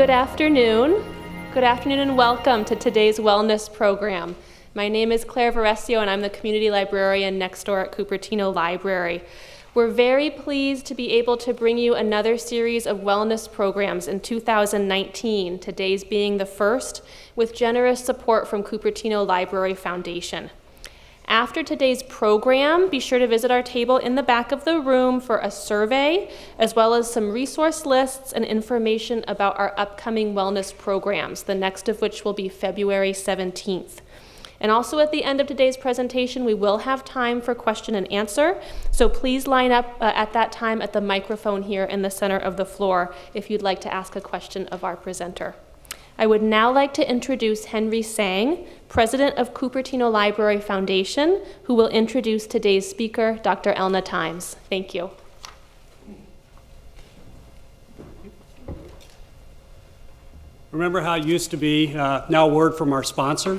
Good afternoon. Good afternoon and welcome to today's wellness program. My name is Claire Varesio and I'm the community librarian next door at Cupertino Library. We're very pleased to be able to bring you another series of wellness programs in 2019, today's being the first, with generous support from Cupertino Library Foundation. After today's program, be sure to visit our table in the back of the room for a survey, as well as some resource lists and information about our upcoming wellness programs, the next of which will be February 17th. And also at the end of today's presentation, we will have time for question and answer, so please line up at that time at the microphone here in the center of the floor if you'd like to ask a question of our presenter. I would now like to introduce Henry Sang, President of Cupertino Library Foundation, who will introduce today's speaker, Dr. Elna Tymes. Thank you. Remember how it used to be? Now a word from our sponsor.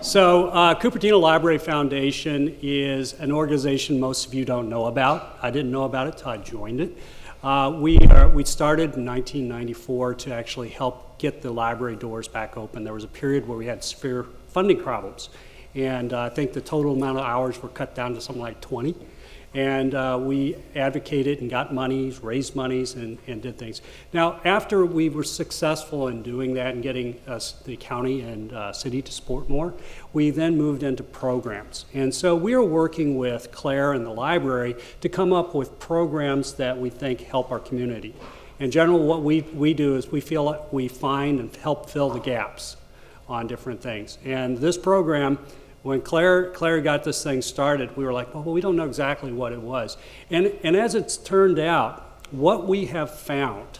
So Cupertino Library Foundation is an organization most of you don't know about. I didn't know about it until I joined it. We started in 1994 to actually help get the library doors back open. There was a period where we had severe funding problems, and I think the total amount of hours were cut down to something like 20. And we advocated and got monies, raised monies, and did things. Now, after we were successful in doing that and getting the county and city to support more, we then moved into programs. And so we are working with Claire and the library to come up with programs that we think help our community. In general, what we do is we find and help fill the gaps on different things. And this program, when Claire got this thing started, we were like, well, we don't know exactly what it was. And as it's turned out, what we have found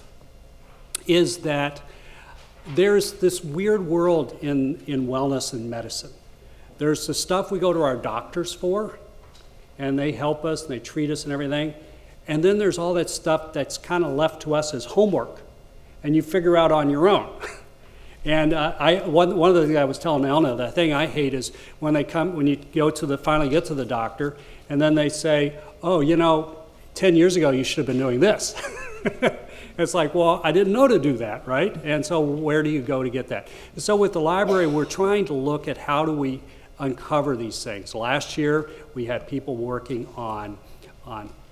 is that there's this weird world in wellness and medicine. There's the stuff we go to our doctors for, and they help us, and they treat us and everything. And then there's all that stuff that's kind of left to us as homework, and you figure out on your own. And one of the things I was telling Elna, the thing I hate is when you go to finally get to the doctor, and then they say, oh, you know, 10 years ago you should have been doing this. It's like, well, I didn't know to do that, right? And so where do you go to get that? And so with the library, we're trying to look at how do we uncover these things. Last year, we had people working on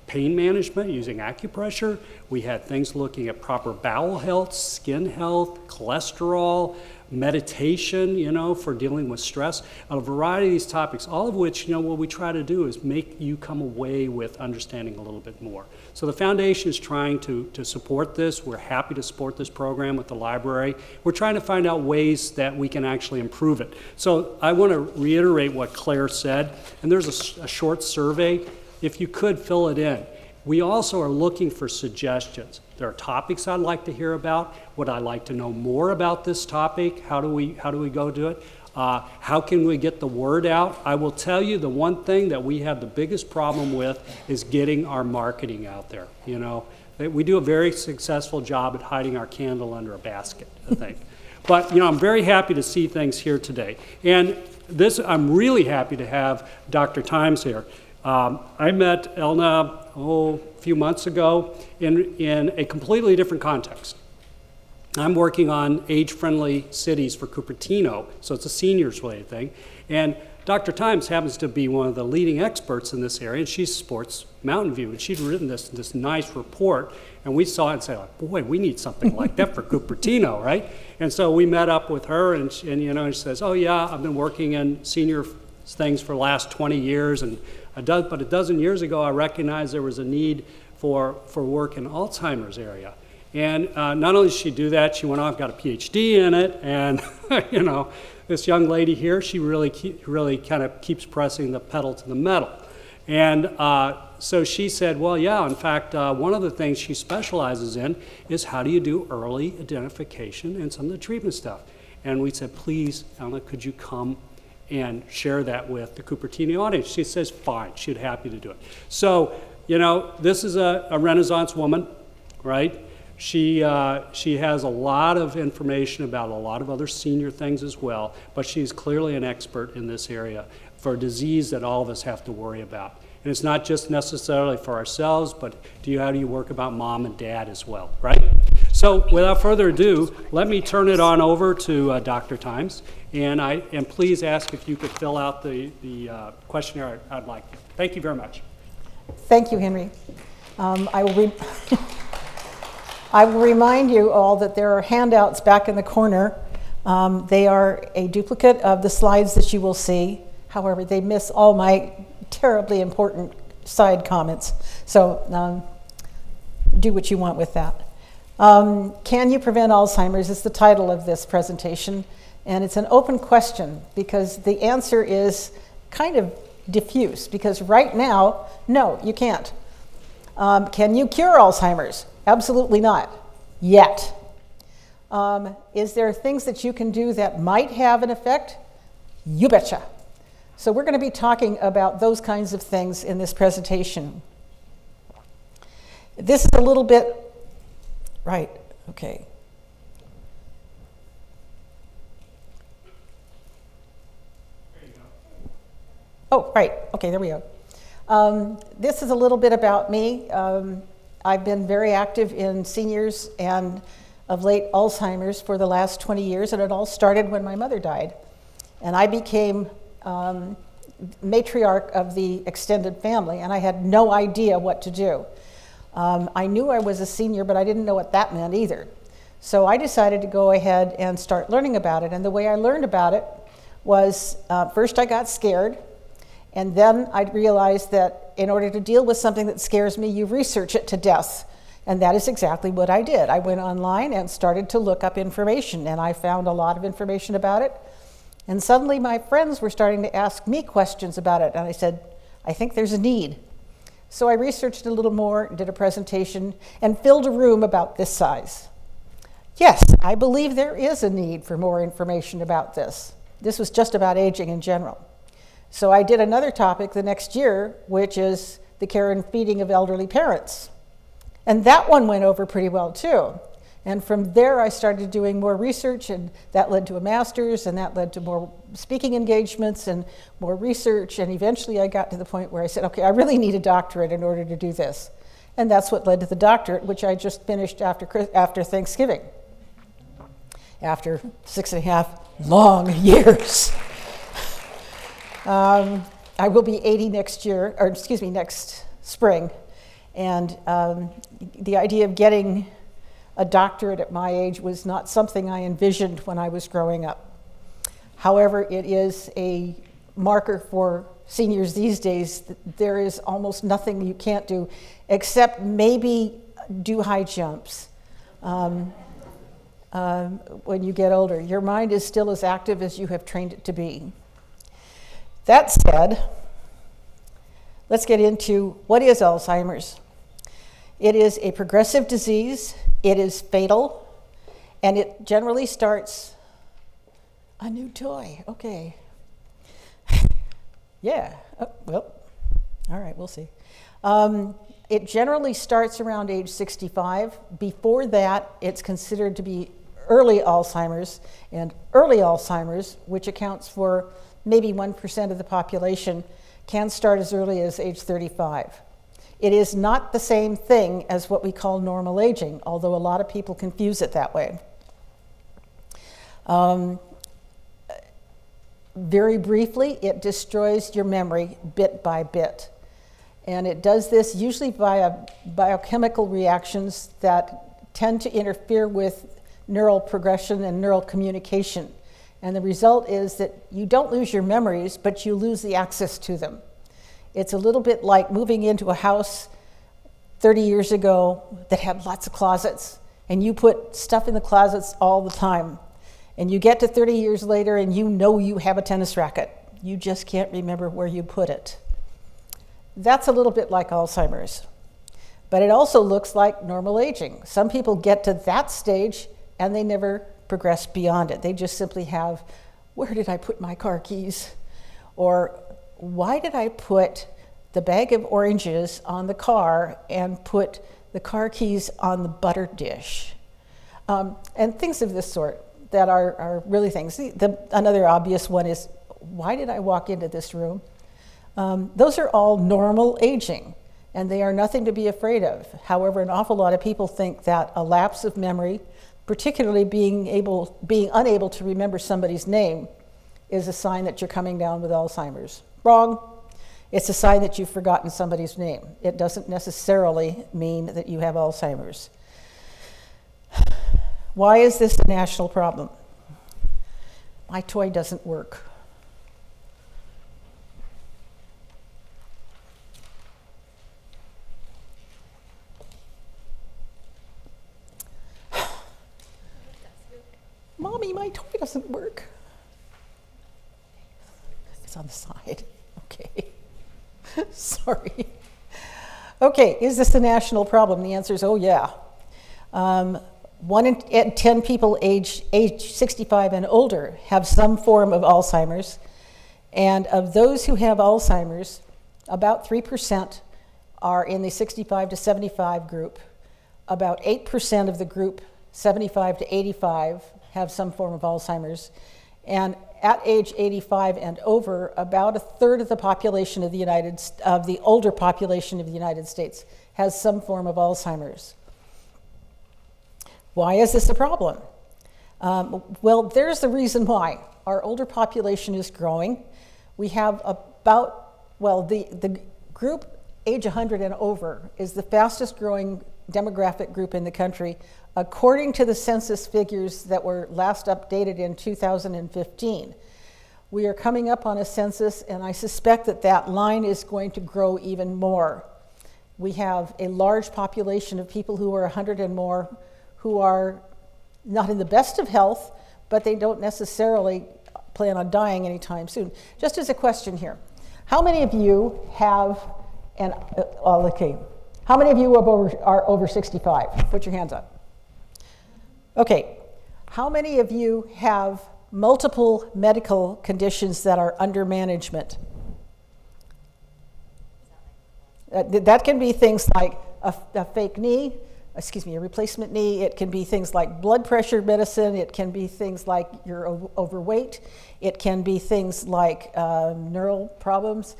pain management using acupressure. We had things looking at proper bowel health, skin health, cholesterol, meditation, you know, for dealing with stress, a variety of these topics, all of which, you know, what we try to do is make you come away with understanding a little bit more. So the foundation is trying to support this. We're happy to support this program with the library. We're trying to find out ways that we can actually improve it. So I want to reiterate what Claire said, and there's a short survey. If you could fill it in. We also are looking for suggestions. There are topics I'd like to hear about. Would I like to know more about this topic? How do we go do it? How can we get the word out? I will tell you the one thing that we have the biggest problem with is getting our marketing out there. You know, we do a very successful job at hiding our candle under a basket, I think. But you know, I'm very happy to see things here today. And I'm really happy to have Dr. Tymes here. I met Elna a few months ago in a completely different context. I'm working on age-friendly cities for Cupertino, so it's a seniors-related thing. And Dr. Tymes happens to be one of the leading experts in this area, and she supports Mountain View, and she'd written this nice report, and we saw it and said, like, boy, we need something like that for Cupertino, right? And so we met up with her, and you know, she says, oh yeah, I've been working in senior things for the last 20 years, but a dozen years ago, I recognized there was a need for work in Alzheimer's area. And not only did she do that, she went off, got a PhD in it, and you know, this young lady here, she really kind of keeps pressing the pedal to the metal. And so she said, well, yeah, in fact, one of the things she specializes in is how do you do early identification and some of the treatment stuff. And we said, please, Elna, could you come and share that with the Cupertino audience? She says, fine, she'd be happy to do it. So, you know, this is a Renaissance woman, right? She has a lot of information about a lot of other senior things as well, but she's clearly an expert in this area for a disease that all of us have to worry about. And it's not just necessarily for ourselves, but how do you work about mom and dad as well, right? So without further ado, let me turn it on over to Dr. Tymes, and please ask if you could fill out the questionnaire I'd like to. Thank you very much. Thank you, Henry. I will remind you all that there are handouts back in the corner. They are a duplicate of the slides that you will see. However, they miss all my terribly important side comments. So do what you want with that. Can you prevent Alzheimer's is the title of this presentation. And it's an open question because the answer is kind of diffuse. Because right now, no, you can't. Can you cure Alzheimer's? Absolutely not, yet. Is there things that you can do that might have an effect? You betcha. So we're going to be talking about those kinds of things in this presentation. This is a little bit, right, okay. There you go. Oh, right, okay, there we go. This is a little bit about me. I've been very active in seniors and of late Alzheimer's for the last 20 years, and it all started when my mother died. And I became matriarch of the extended family, and I had no idea what to do. I knew I was a senior, but I didn't know what that meant either. So I decided to go ahead and start learning about it. And the way I learned about it was first I got scared, and then I realized that in order to deal with something that scares me, you research it to death. And that is exactly what I did. I went online and started to look up information, and I found a lot of information about it. And suddenly my friends were starting to ask me questions about it, and I said, I think there's a need. So I researched a little more, did a presentation, and filled a room about this size. Yes, I believe there is a need for more information about this. This was just about aging in general. So I did another topic the next year, which is the care and feeding of elderly parents. And that one went over pretty well too. And from there I started doing more research, and that led to a master's, and that led to more speaking engagements and more research, and eventually I got to the point where I said, okay, I really need a doctorate in order to do this. And that's what led to the doctorate, which I just finished after Thanksgiving, after 6.5 long years. I will be 80 next year, or excuse me, next spring. And the idea of getting a doctorate at my age was not something I envisioned when I was growing up. However, it is a marker for seniors these days. There is almost nothing you can't do except maybe do high jumps when you get older. Your mind is still as active as you have trained it to be. That said, let's get into what is Alzheimer's. It is a progressive disease, it is fatal, and it generally starts, a new toy, okay. Yeah, oh, well, all right, we'll see. It generally starts around age 65. Before that, it's considered to be early Alzheimer's, and early Alzheimer's, which accounts for maybe 1% of the population, can start as early as age 35. It is not the same thing as what we call normal aging, although a lot of people confuse it that way. Very briefly, it destroys your memory bit by bit. And it does this usually via biochemical reactions that tend to interfere with neural progression and neural communication. And the result is that you don't lose your memories, but you lose the access to them. It's a little bit like moving into a house 30 years ago that had lots of closets, and you put stuff in the closets all the time. And you get to 30 years later and you know you have a tennis racket. You just can't remember where you put it. That's a little bit like Alzheimer's. But it also looks like normal aging. Some people get to that stage and they never progress beyond it. They just simply have, where did I put my car keys? Or why did I put the bag of oranges on the car and put the car keys on the butter dish? And things of this sort that are really things. Another obvious one is, why did I walk into this room? Those are all normal aging. and they are nothing to be afraid of. However, an awful lot of people think that a lapse of memory, particularly being unable to remember somebody's name, is a sign that you're coming down with Alzheimer's. Wrong. It's a sign that you've forgotten somebody's name. It doesn't necessarily mean that you have Alzheimer's. Why is this a national problem? My toy doesn't work. Mommy, my toy doesn't work. It's on the side. Okay. Sorry. Okay, is this a national problem? The answer is, oh yeah. 1 in 10 people age 65 and older have some form of Alzheimer's. And of those who have Alzheimer's, about 3% are in the 65 to 75 group. About 8% of the group, 75 to 85, have some form of Alzheimer's. And at age 85 and over, about a third of the population of the older population of the United States has some form of Alzheimer's. Why is this a problem? Well, there's the reason why. Our older population is growing. We have the group age 100 and over is the fastest growing demographic group in the country, according to the census figures that were last updated in 2015. We are coming up on a census, and I suspect that that line is going to grow even more. We have a large population of people who are 100 and more who are not in the best of health, but they don't necessarily plan on dying anytime soon. Just as a question here, how many of you have, how many of you are over 65? Put your hands up. Okay, how many of you have multiple medical conditions that are under management? That can be things like a fake knee, a replacement knee. It can be things like blood pressure medicine. It can be things like you're overweight. It can be things like neural problems,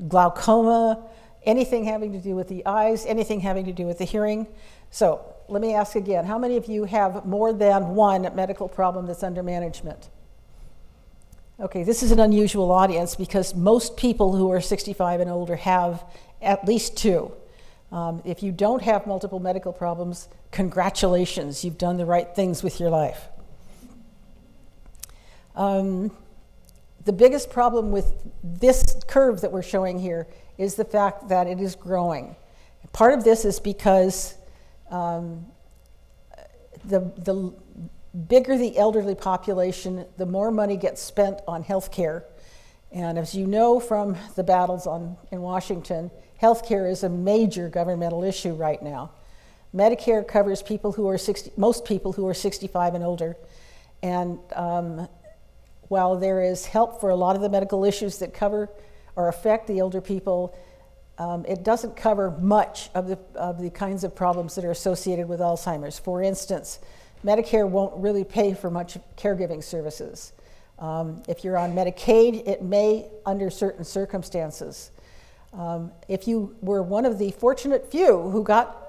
glaucoma, anything having to do with the eyes, anything having to do with the hearing. So let me ask again, how many of you have more than one medical problem that's under management? Okay, this is an unusual audience because most people who are 65 and older have at least two. If you don't have multiple medical problems, congratulations, you've done the right things with your life. The biggest problem with this curve that we're showing here is the fact that it is growing. Part of this is because the bigger the elderly population, the more money gets spent on health care. And as you know from the battles in Washington, health care is a major governmental issue right now. Medicare covers people who are most people who are 65 and older. And while there is help for a lot of the medical issues that cover or affect the older people, it doesn't cover much of the kinds of problems that are associated with Alzheimer's. For instance, Medicare won't really pay for much caregiving services. If you're on Medicaid, it may under certain circumstances. If you were one of the fortunate few who got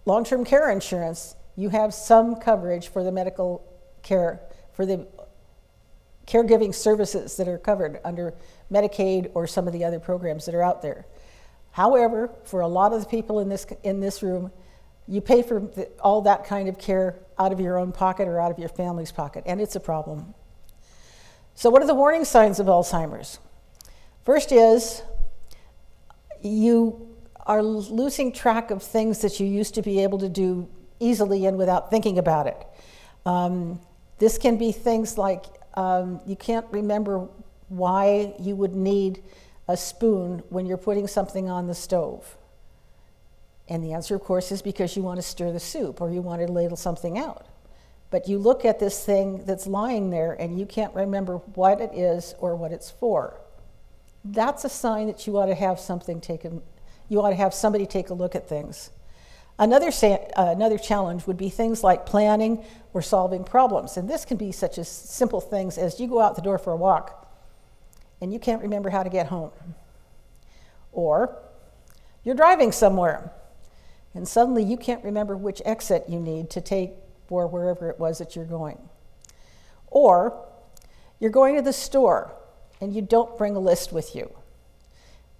long-term care insurance, you have some coverage for the medical care, for the caregiving services that are covered under Medicaid or some of the other programs that are out there. However, for a lot of the people in this room, you pay for all that kind of care out of your own pocket or out of your family's pocket, and it's a problem. So what are the warning signs of Alzheimer's? First is you are losing track of things that you used to be able to do easily and without thinking about it. This can be things like you can't remember why you would need a spoon when you're putting something on the stove. And the answer, of course, is because you want to stir the soup or you want to ladle something out. But you look at this thing that's lying there and you can't remember what it is or what it's for. That's a sign that you ought to have somebody take a look at things. Another challenge would be things like planning or solving problems. And this can be such as simple things as you go out the door for a walk and you can't remember how to get home. Or You're driving somewhere, and suddenly you can't remember which exit you need to take for wherever it was that you're going. Or you're going to the store, and you don't bring a list with you.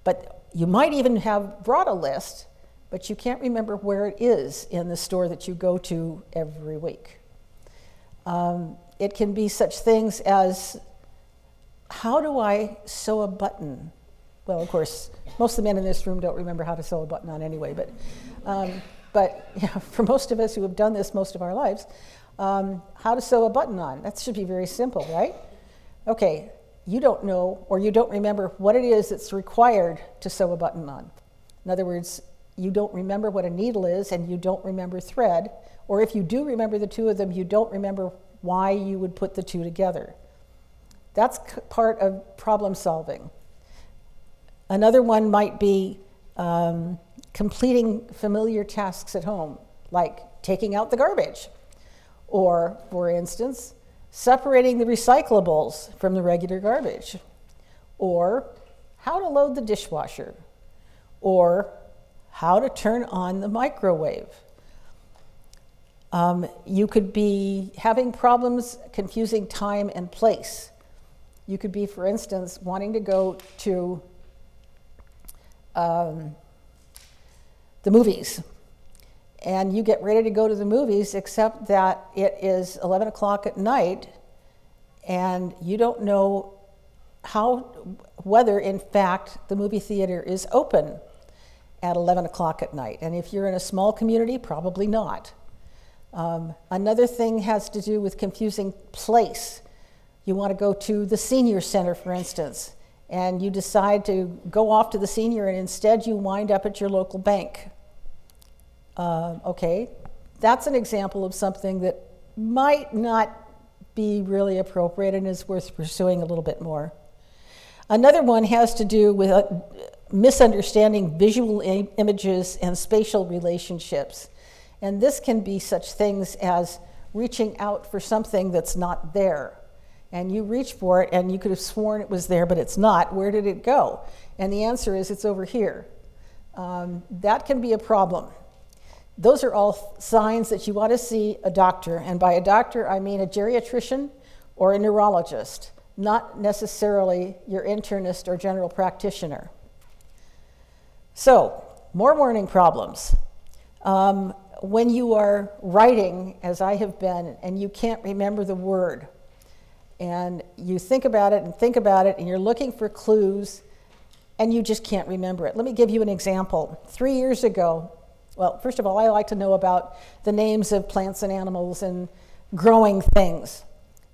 But you might even have brought a list, but you can't remember where it is in the store that you go to every week. It can be such things as, how do I sew a button? Well, of course, most of the men in this room don't remember how to sew a button on anyway, but yeah, for most of us who have done this most of our lives, how to sew a button on, that should be very simple, right? Okay, you don't know or you don't remember what it is that's required to sew a button on. In other words, you don't remember what a needle is and you don't remember thread, or if you do remember the two of them, you don't remember why you would put the two together. That's part of problem solving. Another one might be completing familiar tasks at home, like taking out the garbage, or, for instance, separating the recyclables from the regular garbage, or how to load the dishwasher, or how to turn on the microwave. You could be having problems confusing time and place. You could be, for instance, wanting to go to the movies. And you get ready to go to the movies, except that it is 11 o'clock at night, and you don't know whether, in fact, the movie theater is open at 11 o'clock at night. And if you're in a small community, probably not. Another thing has to do with confusing place. You want to go to the senior center, for instance, and you decide to go off to the senior, and instead you wind up at your local bank. Okay, that's an example of something that might not be really appropriate and is worth pursuing a little bit more. Another one has to do with misunderstanding visual images and spatial relationships. And this can be such things as reaching out for something that's not there. And you reach for it and you could have sworn it was there, but it's not. Where did it go? And the answer is it's over here. That can be a problem. Those are all signs that you want to see a doctor. And by a doctor, I mean a geriatrician or a neurologist, not necessarily your internist or general practitioner. So, more warning problems. When you are writing, as I have been, and you can't remember the word, and you think about it, and you're looking for clues, and you just can't remember it. Let me give you an example. 3 years ago, well, first of all, I like to know about the names of plants and animals and growing things.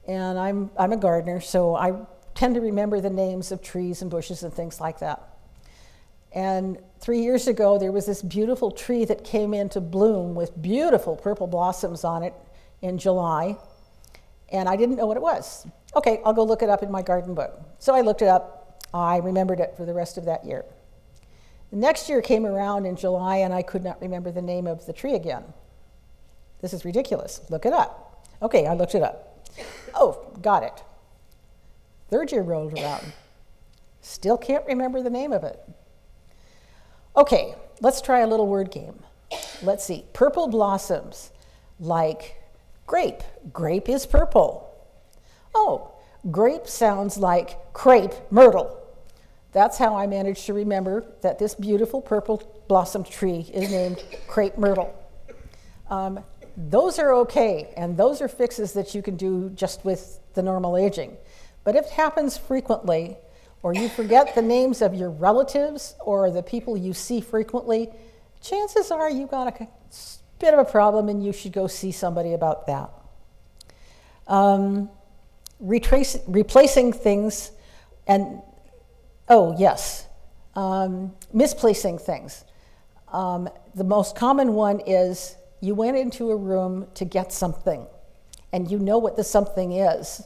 And I'm a gardener, so I tend to remember the names of trees and bushes and things like that. And 3 years ago, there was this beautiful tree that came into bloom with beautiful purple blossoms on it in July, and I didn't know what it was. Okay, I'll go look it up in my garden book. So I looked it up. I remembered it for the rest of that year. The next year came around in July, and I could not remember the name of the tree again. This is ridiculous. Look it up. Okay, I looked it up. Oh, got it. Third year rolled around. Still can't remember the name of it. Okay, let's try a little word game. Let's see. Purple blossoms, like grape. Grape is purple. Oh, grape sounds like crepe myrtle. That's how I managed to remember that this beautiful purple blossom tree is named crepe myrtle. Those are okay, and those are fixes that you can do just with the normal aging. But if it happens frequently, or you forget the names of your relatives or the people you see frequently, chances are you've got a bit of a problem and you should go see somebody about that. Replacing things and, oh yes, misplacing things. The most common one is you went into a room to get something and you know what the something is.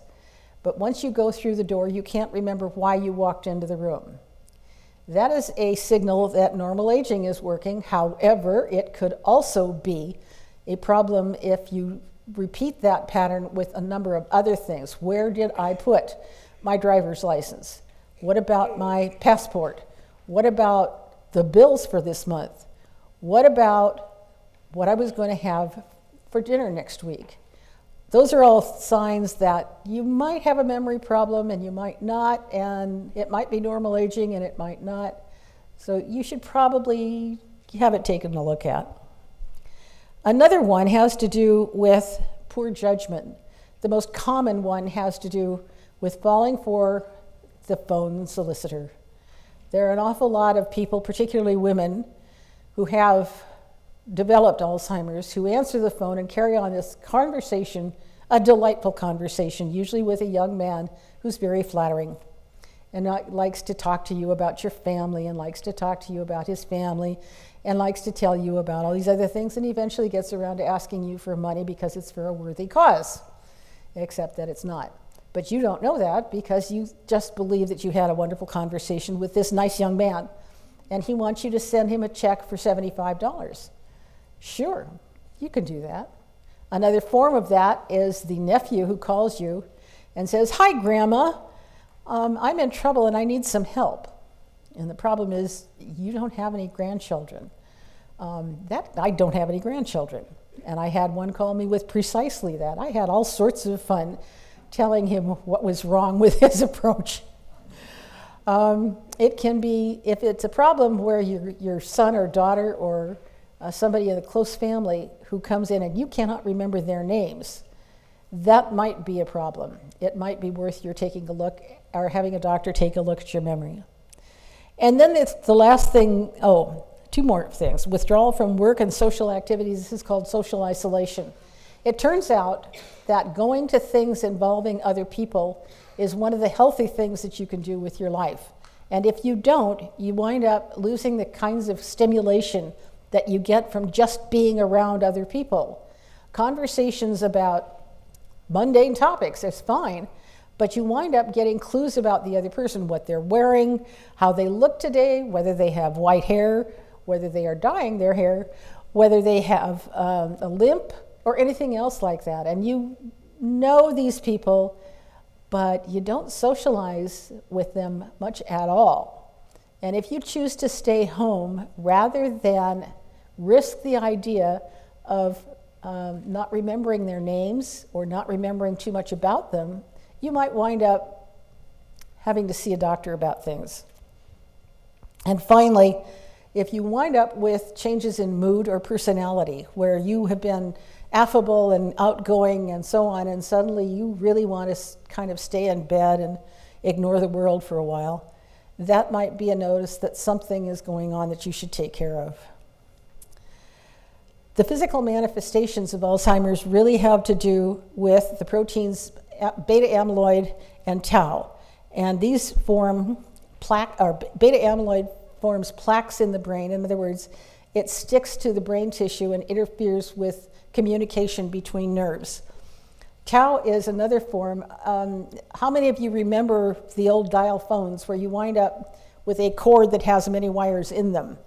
But once you go through the door, you can't remember why you walked into the room. That is a signal that normal aging is working. However, it could also be a problem if you repeat that pattern with a number of other things. Where did I put my driver's license? What about my passport? What about the bills for this month? What about what I was going to have for dinner next week? Those are all signs that you might have a memory problem and you might not, and it might be normal aging and it might not. So you should probably have it taken a look at. Another one has to do with poor judgment. The most common one has to do with falling for the phone solicitor. There are an awful lot of people, particularly women, who have developed Alzheimer's, who answer the phone and carry on this conversation, a delightful conversation, usually with a young man who's very flattering and likes to talk to you about your family and likes to talk to you about his family and likes to tell you about all these other things, and eventually gets around to asking you for money because it's for a worthy cause, except that it's not. But you don't know that because you just believe that you had a wonderful conversation with this nice young man, and he wants you to send him a check for $75. Sure, you can do that. Another form of that is the nephew who calls you and says, "Hi, Grandma, I'm in trouble and I need some help." And the problem is you don't have any grandchildren. I don't have any grandchildren. And I had one call me with precisely that. I had all sorts of fun telling him what was wrong with his approach. It can be, if it's a problem where your son or daughter or somebody in a close family who comes in and you cannot remember their names, that might be a problem. It might be worth your taking a look or having a doctor take a look at your memory. And then it's the last thing, two more things. Withdrawal from work and social activities. This is called social isolation. It turns out that going to things involving other people is one of the healthy things that you can do with your life. And if you don't, you wind up losing the kinds of stimulation that you get from just being around other people. Conversations about mundane topics is fine, but you wind up getting clues about the other person, what they're wearing, how they look today, whether they have white hair, whether they are dyeing their hair, whether they have a limp, or anything else like that. And you know these people, but you don't socialize with them much at all. And if you choose to stay home rather than risk the idea of not remembering their names or not remembering too much about them, you might wind up having to see a doctor about things. And finally, if you wind up with changes in mood or personality, where you have been affable and outgoing and so on, and suddenly you really want to kind of stay in bed and ignore the world for a while, that might be a notice that something is going on that you should take care of. The physical manifestations of Alzheimer's really have to do with the proteins beta amyloid and tau. And these form plaque, or beta amyloid forms plaques in the brain. In other words, it sticks to the brain tissue and interferes with communication between nerves. Tau is another form. How many of you remember the old dial phones where you wind up with a cord that has many wires in them?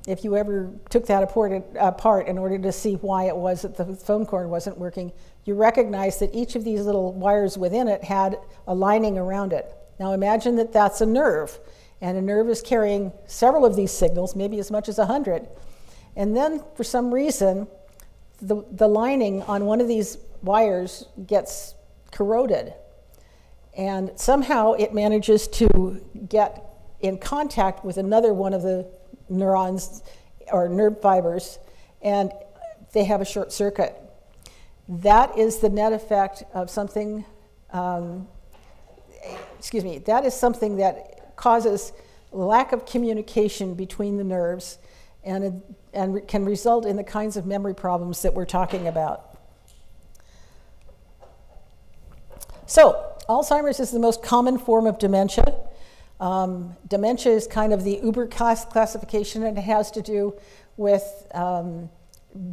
If you ever took that apart in order to see why it was that the phone cord wasn't working, you recognize that each of these little wires within it had a lining around it. Now imagine that that's a nerve, and a nerve is carrying several of these signals, maybe as much as 100. And then for some reason, the lining on one of these wires gets corroded. And somehow it manages to get in contact with another one of the neurons or nerve fibers, and they have a short circuit. That is the net effect of something, that is something that causes lack of communication between the nerves and can result in the kinds of memory problems that we're talking about. So, Alzheimer's is the most common form of dementia. Dementia is kind of the uber classification, and it has to do with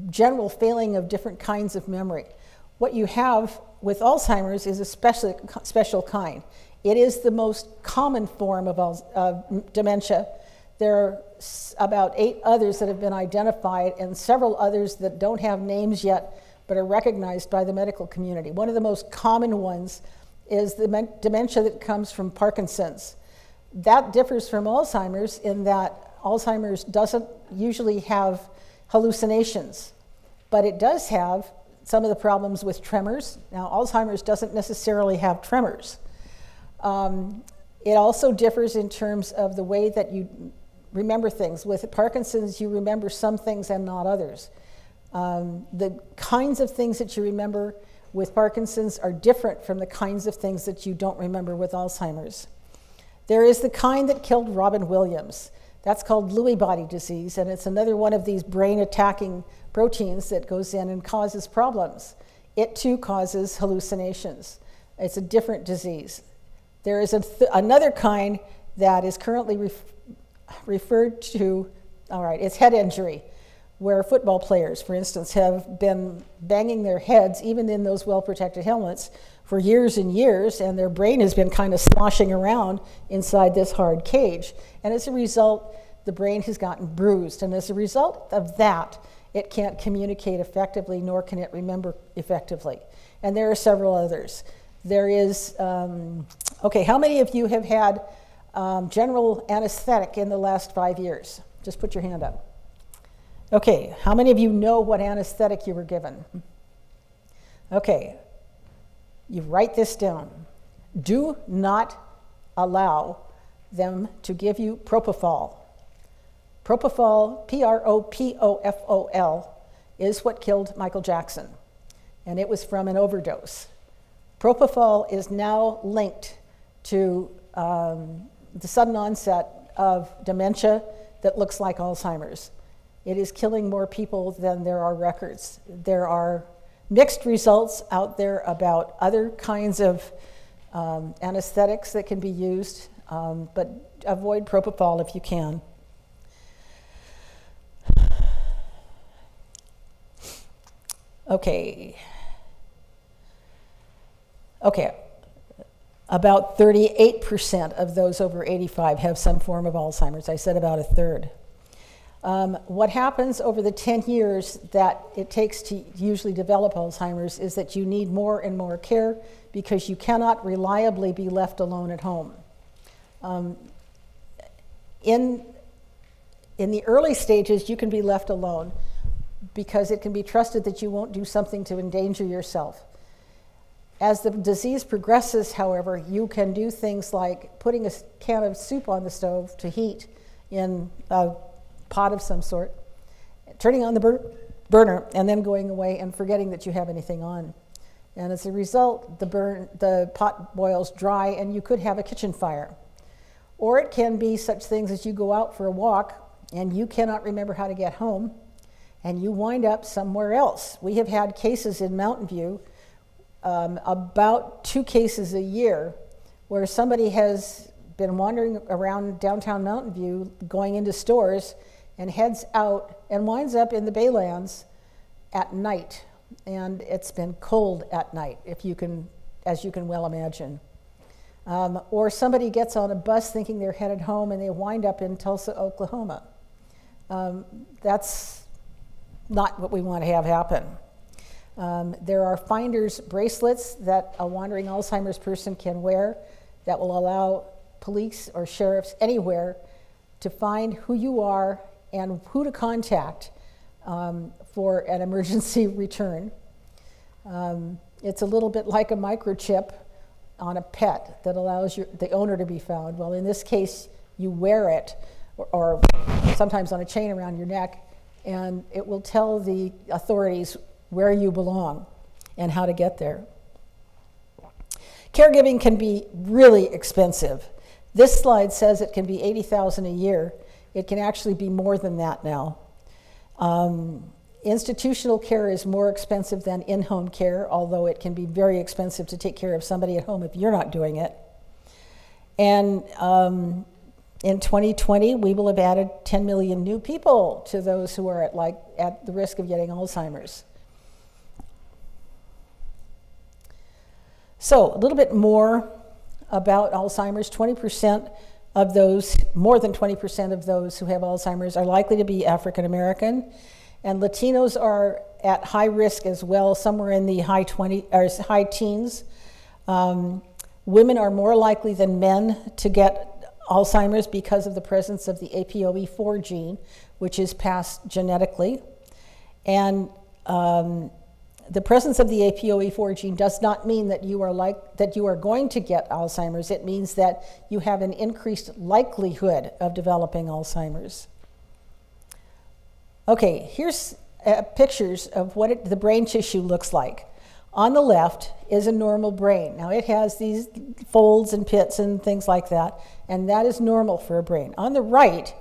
general failing of different kinds of memory. What you have with Alzheimer's is a special kind. It is the most common form of dementia. There are about 8 others that have been identified and several others that don't have names yet but are recognized by the medical community. One of the most common ones is the dementia that comes from Parkinson's. That differs from Alzheimer's in that Alzheimer's doesn't usually have hallucinations, but it does have some of the problems with tremors. Now, Alzheimer's doesn't necessarily have tremors. It also differs in terms of the way that you remember things. With Parkinson's, you remember some things and not others. The kinds of things that you remember with Parkinson's are different from the kinds of things that you don't remember with Alzheimer's. There is the kind that killed Robin Williams. That's called Lewy body disease, and it's another one of these brain-attacking proteins that goes in and causes problems. It too causes hallucinations. It's a different disease. There is another kind that is currently referred to, all right, it's head injury, where football players, for instance, have been banging their heads, even in those well-protected helmets, for years and years, and their brain has been kind of sloshing around inside this hard cage. And as a result, the brain has gotten bruised. And as a result of that, it can't communicate effectively, nor can it remember effectively. And there are several others. There is, okay, how many of you have had general anesthetic in the last 5 years? Just put your hand up. Okay, how many of you know what anesthetic you were given? Okay, you write this down. Do not allow them to give you propofol. Propofol, P-R-O-P-O-F-O-L, is what killed Michael Jackson, and it was from an overdose. Propofol is now linked to the sudden onset of dementia that looks like Alzheimer's. It is killing more people than there are records. There are mixed results out there about other kinds of anesthetics that can be used, but avoid propofol if you can. Okay. Okay. About 38% of those over 85 have some form of Alzheimer's. I said about a third. What happens over the 10 years that it takes to usually develop Alzheimer's is that you need more and more care because you cannot reliably be left alone at home. In the early stages, you can be left alone because it can be trusted that you won't do something to endanger yourself. As the disease progresses, however, you can do things like putting a can of soup on the stove to heat in a pot of some sort, turning on the burner, and then going away and forgetting that you have anything on. And as a result, the pot boils dry and you could have a kitchen fire. Or it can be such things as you go out for a walk and you cannot remember how to get home and you wind up somewhere else. We have had cases in Mountain View, about 2 cases a year, where somebody has been wandering around downtown Mountain View, going into stores, and heads out and winds up in the Baylands at night. And it's been cold at night, as you can well imagine. Or somebody gets on a bus thinking they're headed home and they wind up in Tulsa, Oklahoma. That's not what we want to have happen. There are finder's bracelets that a wandering Alzheimer's person can wear that will allow police or sheriffs anywhere to find who you are and who to contact for an emergency return. It's a little bit like a microchip on a pet that allows the owner to be found. Well, in this case, you wear it, or sometimes on a chain around your neck, and it will tell the authorities where you belong and how to get there. Caregiving can be really expensive. This slide says it can be $80,000 a year. It can actually be more than that now. Institutional care is more expensive than in-home care, although it can be very expensive to take care of somebody at home if you're not doing it. And in 2020, we will have added 10 million new people to those who are at the risk of getting Alzheimer's. So a little bit more about Alzheimer's. 20% of those, more than 20% of those who have Alzheimer's are likely to be African American, and Latinos are at high risk as well, somewhere in the high teens. Women are more likely than men to get Alzheimer's because of the presence of the APOE4 gene, which is passed genetically. And the presence of the APOE4 gene does not mean that you are going to get Alzheimer's. It means that you have an increased likelihood of developing Alzheimer's. Okay, here's pictures of what the brain tissue looks like. On the left is a normal brain. Now it has these folds and pits and things like that, and that is normal for a brain. On the right,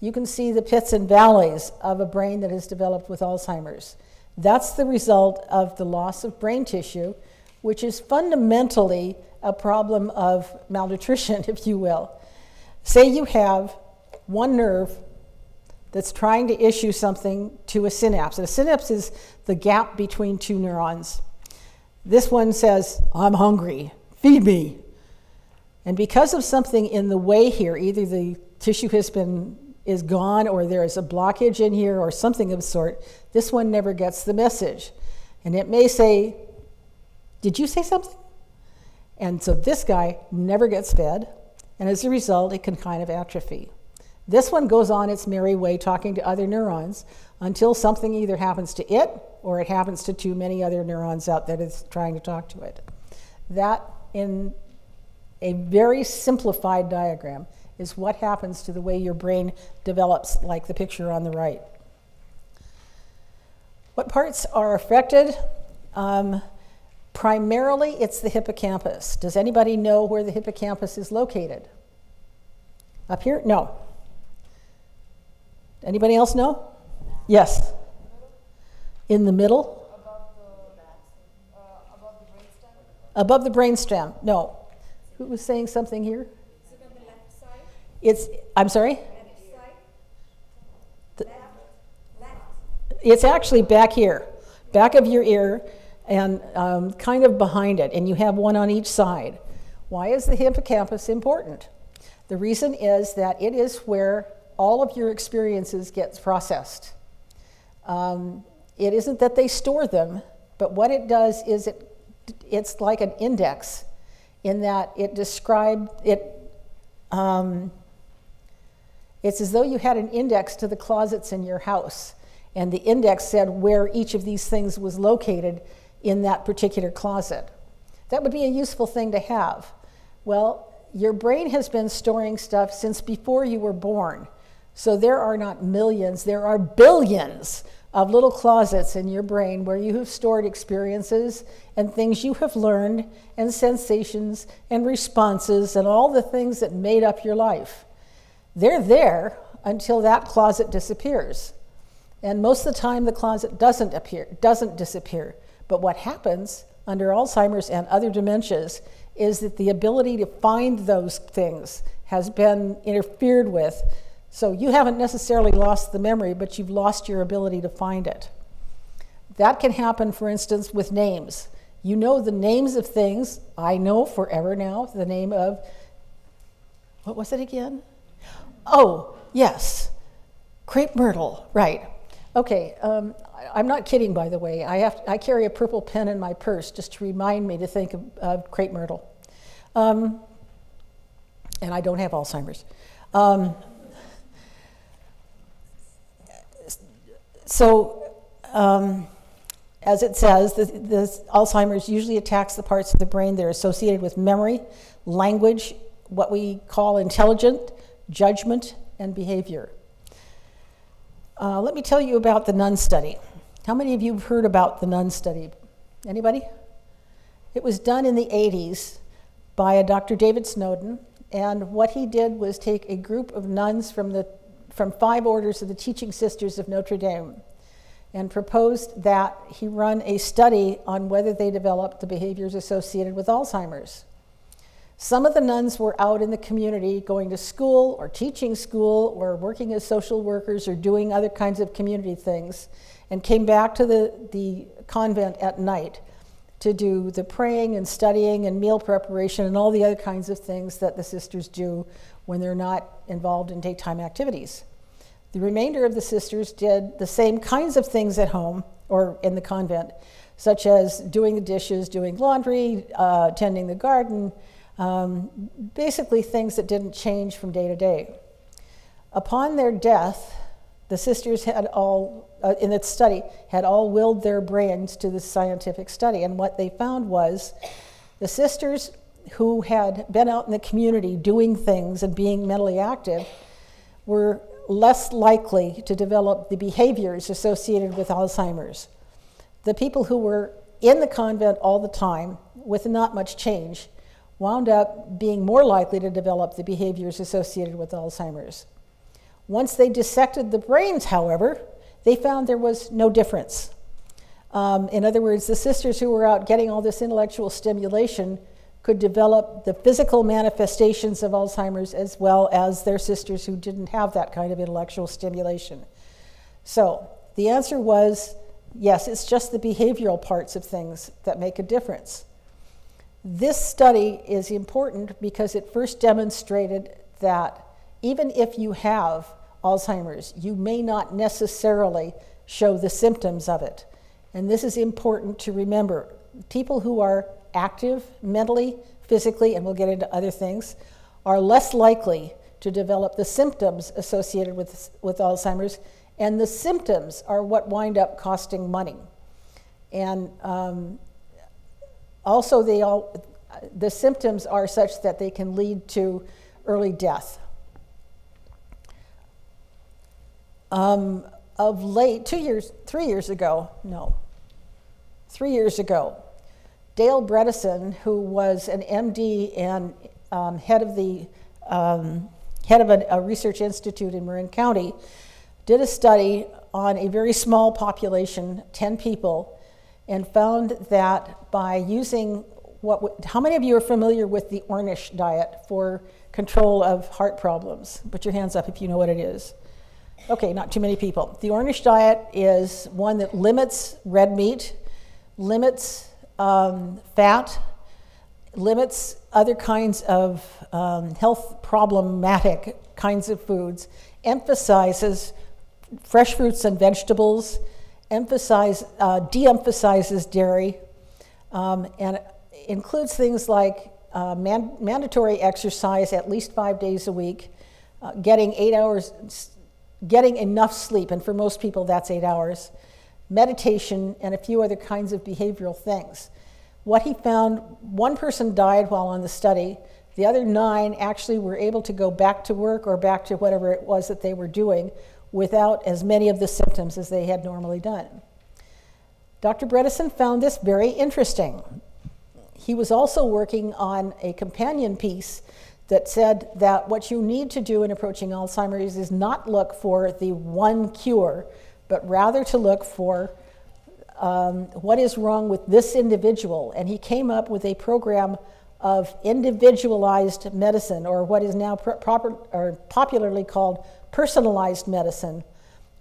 you can see the pits and valleys of a brain that has developed with Alzheimer's. That's the result of the loss of brain tissue, which is fundamentally a problem of malnutrition, if you will. Say you have one nerve that's trying to issue something to a synapse. And a synapse is the gap between two neurons. This one says, I'm hungry, feed me. And because of something in the way here, either the tissue is gone or there is a blockage in here or something of the sort, this one never gets the message. And it may say, did you say something? And so this guy never gets fed, and as a result, it can kind of atrophy. This one goes on its merry way talking to other neurons until something either happens to it or it happens to too many other neurons out there that's trying to talk to it. That, in a very simplified diagram, is what happens to the way your brain develops, like the picture on the right. What parts are affected? Primarily, it's the hippocampus. Does anybody know where the hippocampus is located? Up here? No. Anybody else know? Yes. In the middle? Above the brainstem? Above the brainstem. No. Who was saying something here? Is it on the left side? It's, I'm sorry? Left side? Left. It's actually back here, back of your ear, and kind of behind it, and you have one on each side. Why is the hippocampus important? The reason is that it is where all of your experiences get processed. It isn't that they store them, but what it does is it's like an index in that it describes it. It's as though you had an index to the closets in your house, and the index said where each of these things was located in that particular closet. That would be a useful thing to have. Well, your brain has been storing stuff since before you were born. So there are not millions, there are billions of little closets in your brain where you have stored experiences and things you have learned and sensations and responses and all the things that made up your life. They're there until that closet disappears. And most of the time the closet doesn't disappear. But what happens under Alzheimer's and other dementias is that the ability to find those things has been interfered with. So you haven't necessarily lost the memory, but you've lost your ability to find it. That can happen, for instance, with names. You know the names of things. I know forever now the name of, what was it again? Oh, yes, crepe myrtle, right. Okay, I'm not kidding, by the way. I carry a purple pen in my purse just to remind me to think of crepe myrtle. And I don't have Alzheimer's. As it says, the Alzheimer's usually attacks the parts of the brain that are associated with memory, language, what we call intelligence, judgment, and behavior. Let me tell you about the Nun Study. How many of you have heard about the Nun Study? Anybody? It was done in the 80s by a Dr. David Snowden, and what he did was take a group of nuns from 5 orders of the Teaching Sisters of Notre Dame and proposed that he run a study on whether they developed the behaviors associated with Alzheimer's. Some of the nuns were out in the community going to school or teaching school or working as social workers or doing other kinds of community things and came back to the convent at night to do the praying and studying and meal preparation and all the other kinds of things that the sisters do when they're not involved in daytime activities. The remainder of the sisters did the same kinds of things at home or in the convent, such as doing the dishes, doing laundry, tending the garden, basically things that didn't change from day to day. Upon their death, the sisters had all, in its study, had all willed their brains to this scientific study. And what they found was the sisters who had been out in the community doing things and being mentally active were less likely to develop the behaviors associated with Alzheimer's. The people who were in the convent all the time with not much change wound up being more likely to develop the behaviors associated with Alzheimer's. Once they dissected the brains, however, they found there was no difference. In other words, the sisters who were out getting all this intellectual stimulation could develop the physical manifestations of Alzheimer's as well as their sisters who didn't have that kind of intellectual stimulation. So the answer was, yes, it's just the behavioral parts of things that make a difference. This study is important because it first demonstrated that even if you have Alzheimer's, you may not necessarily show the symptoms of it. And this is important to remember. People who are active mentally, physically, and we'll get into other things, are less likely to develop the symptoms associated with Alzheimer's, and the symptoms are what wind up costing money. And also the symptoms are such that they can lead to early death. Of late, 3 years ago, Dale Bredesen, who was an MD and head of a research institute in Marin County, did a study on a very small population, 10 people, and found that by using how many of you are familiar with the Ornish diet for control of heart problems? Put your hands up if you know what it is. Okay, not too many people. The Ornish diet is one that limits red meat, limits fat, limits other kinds of health problematic kinds of foods, emphasizes fresh fruits and vegetables, de-emphasizes dairy, and includes things like mandatory exercise at least 5 days a week, getting enough sleep, and for most people that's 8 hours, meditation, and a few other kinds of behavioral things. What he found, one person died while on the study. The other 9 actually were able to go back to work or back to whatever it was that they were doing without as many of the symptoms as they had normally done. Dr. Bredesen found this very interesting. He was also working on a companion piece that said that what you need to do in approaching Alzheimer's is not look for the one cure, but rather to look for what is wrong with this individual. And he came up with a program of individualized medicine, or what is now popularly called personalized medicine,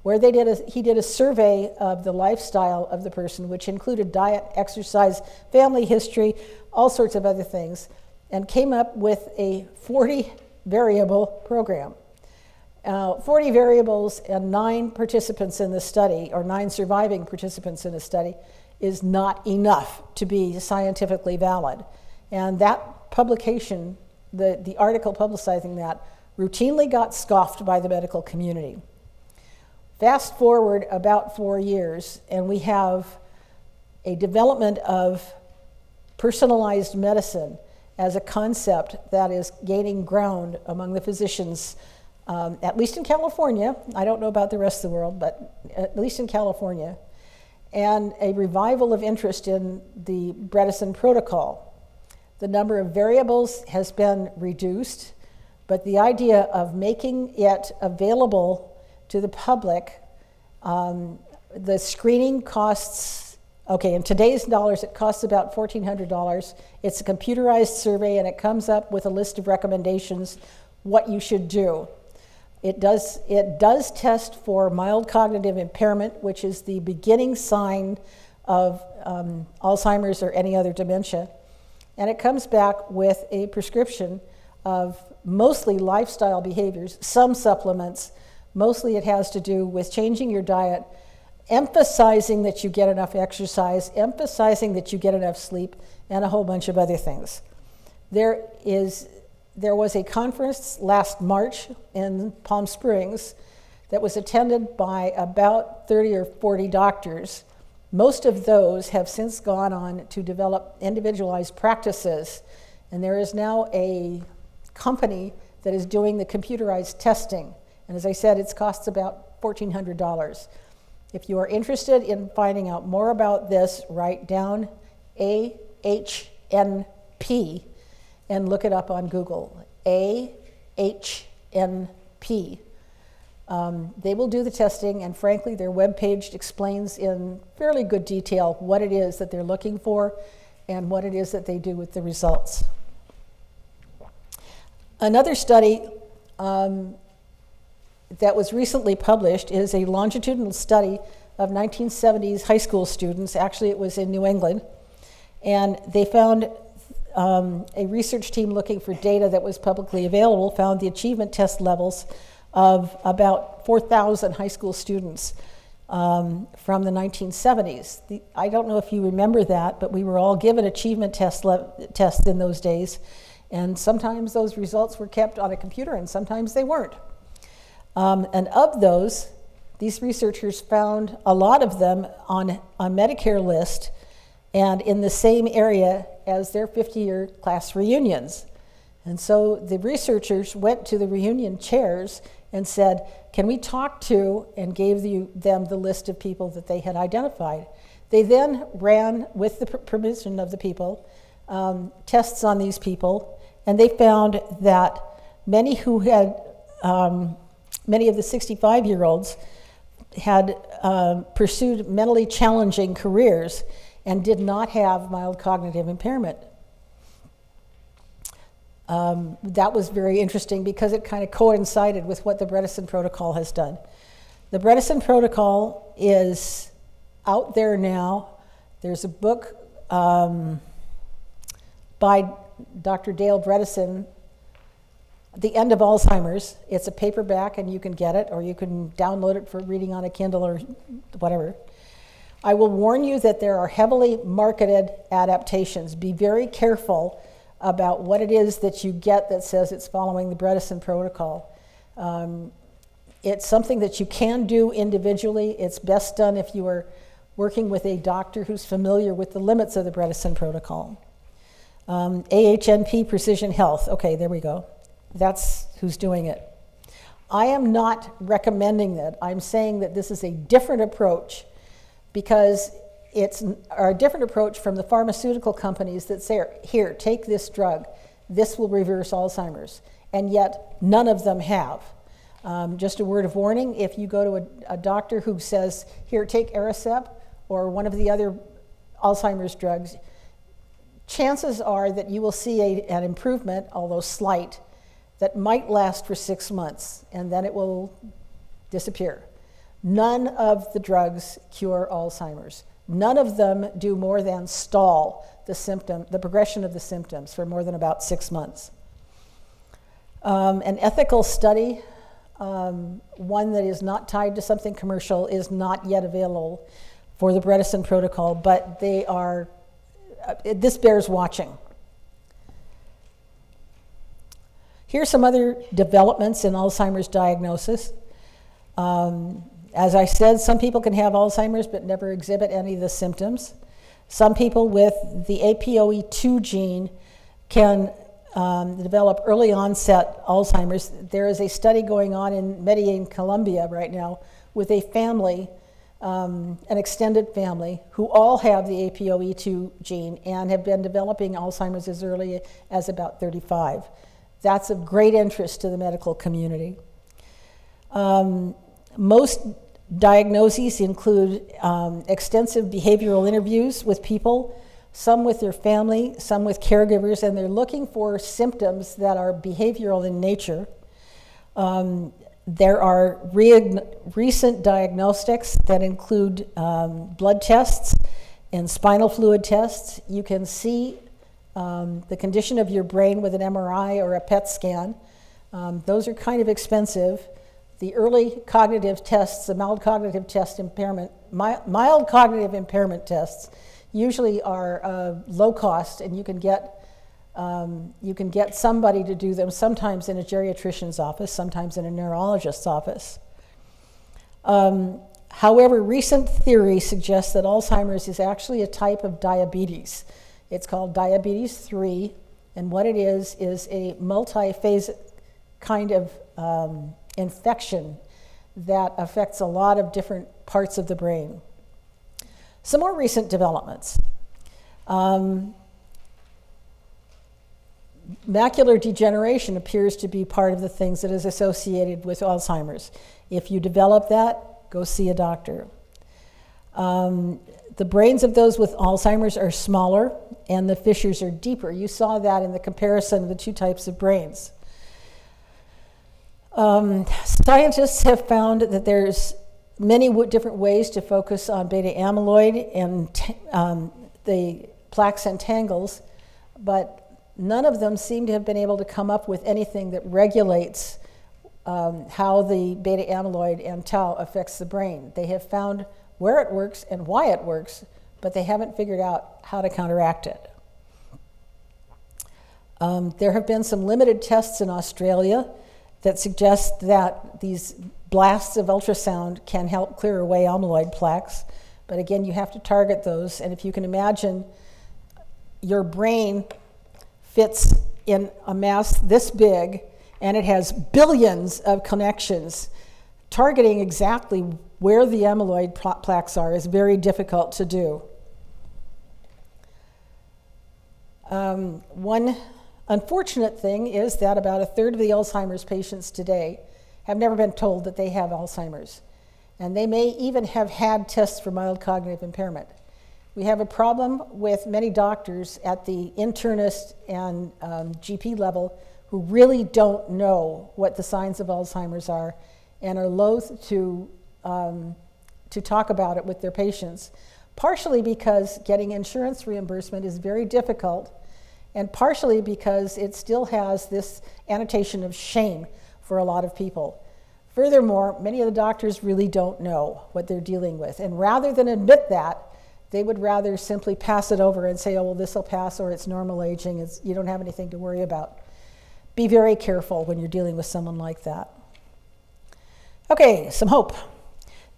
where he did a survey of the lifestyle of the person, which included diet, exercise, family history, all sorts of other things, and came up with a 40-variable program. 40 variables and 9 participants in the study, or 9 surviving participants in the study, is not enough to be scientifically valid. And that publication, the article publicizing that, routinely got scoffed by the medical community. Fast forward about 4 years, and we have a development of personalized medicine as a concept that is gaining ground among the physicians, at least in California. I don't know about the rest of the world, but at least in California, and a revival of interest in the Bredesen protocol. The number of variables has been reduced, but the idea of making it available to the public, the screening costs, okay, in today's dollars, it costs about $1,400. It's a computerized survey, and it comes up with a list of recommendations, what you should do. It does test for mild cognitive impairment, which is the beginning sign of Alzheimer's or any other dementia. And it comes back with a prescription of mostly lifestyle behaviors, some supplements. Mostly it has to do with changing your diet, emphasizing that you get enough exercise, emphasizing that you get enough sleep, and a whole bunch of other things. There was a conference last March in Palm Springs that was attended by about 30 or 40 doctors. Most of those have since gone on to develop individualized practices, and there is now a company that is doing the computerized testing. And as I said, it costs about $1,400. If you are interested in finding out more about this, write down AHNP and look it up on Google. AHNP. They will do the testing, and frankly, their webpage explains in fairly good detail what it is that they're looking for and what it is that they do with the results. Another study that was recently published is a longitudinal study of 1970s high school students. Actually, it was in New England, and they found a research team looking for data that was publicly available found the achievement test levels of about 4,000 high school students from the 1970s. I don't know if you remember that, but we were all given achievement tests in those days, and sometimes those results were kept on a computer and sometimes they weren't. And of those, these researchers found a lot of them on a Medicare list and in the same area as their 50-year class reunions. And so the researchers went to the reunion chairs and said, can we talk to, and gave them the list of people that they had identified. They then ran, with the permission of the people, tests on these people, and they found that many of the 65-year-olds had pursued mentally challenging careers and did not have mild cognitive impairment. That was very interesting because it kind of coincided with what the Bredesen Protocol has done. The Bredesen Protocol is out there now. There's a book by Dr. Dale Bredesen, The End of Alzheimer's. It's a paperback and you can get it, or you can download it for reading on a Kindle or whatever. I will warn you that there are heavily marketed adaptations. Be very careful about what it is that you get that says it's following the Bredesen Protocol. It's something that you can do individually. It's best done if you are working with a doctor who's familiar with the limits of the Bredesen Protocol. AHNP Precision Health. Okay, there we go. That's who's doing it. I am not recommending that. I'm saying that this is a different approach because it's a different approach from the pharmaceutical companies that say, here, take this drug. This will reverse Alzheimer's. And yet, none of them have. Just a word of warning, if you go to a doctor who says, here, take Aricept or one of the other Alzheimer's drugs, chances are that you will see an improvement, although slight, that might last for 6 months, and then it will disappear. None of the drugs cure Alzheimer's. None of them do more than stall the progression of the symptoms for more than about 6 months. An ethical study, one that is not tied to something commercial, is not yet available for the Bredesen Protocol, but they are, this bears watching. Here's some other developments in Alzheimer's diagnosis. As I said, some people can have Alzheimer's but never exhibit any of the symptoms. Some people with the APOE2 gene can develop early onset Alzheimer's. There is a study going on in Medellin, Colombia right now with a family, an extended family, who all have the APOE2 gene and have been developing Alzheimer's as early as about 35. That's of great interest to the medical community. Most diagnoses include extensive behavioral interviews with people, some with their family, some with caregivers, and they're looking for symptoms that are behavioral in nature. There are recent diagnostics that include blood tests and spinal fluid tests. You can see the condition of your brain with an MRI or a PET scan. Those are kind of expensive. The early cognitive tests, the mild cognitive impairment tests usually are low cost, and you can get You can get somebody to do them, sometimes in a geriatrician's office, sometimes in a neurologist's office. However, recent theory suggests that Alzheimer's is actually a type of diabetes. It's called diabetes 3, and what it is a multi-phase kind of infection that affects a lot of different parts of the brain. Some more recent developments. Macular degeneration appears to be part of the things that is associated with Alzheimer's. If you develop that, go see a doctor. The brains of those with Alzheimer's are smaller and the fissures are deeper. You saw that in the comparison of the two types of brains. Scientists have found that there's many different ways to focus on beta amyloid and the plaques and tangles, but none of them seem to have been able to come up with anything that regulates how the beta amyloid and tau affects the brain. They have found where it works and why it works, but they haven't figured out how to counteract it. There have been some limited tests in Australia that suggest that these blasts of ultrasound can help clear away amyloid plaques, but again, you have to target those, and if you can imagine your brain fits in a mass this big, and it has billions of connections. Targeting exactly where the amyloid plaques are is very difficult to do. One unfortunate thing is that about a third of the Alzheimer's patients today have never been told that they have Alzheimer's, and they may even have had tests for mild cognitive impairment. We have a problem with many doctors at the internist and GP level who really don't know what the signs of Alzheimer's are and are loath to talk about it with their patients, partially because getting insurance reimbursement is very difficult, and partially because it still has this annotation of shame for a lot of people. Furthermore, many of the doctors really don't know what they're dealing with, and rather than admit that, they would rather simply pass it over and say, oh, well, this will pass, or it's normal aging, you don't have anything to worry about. Be very careful when you're dealing with someone like that. Okay, some hope.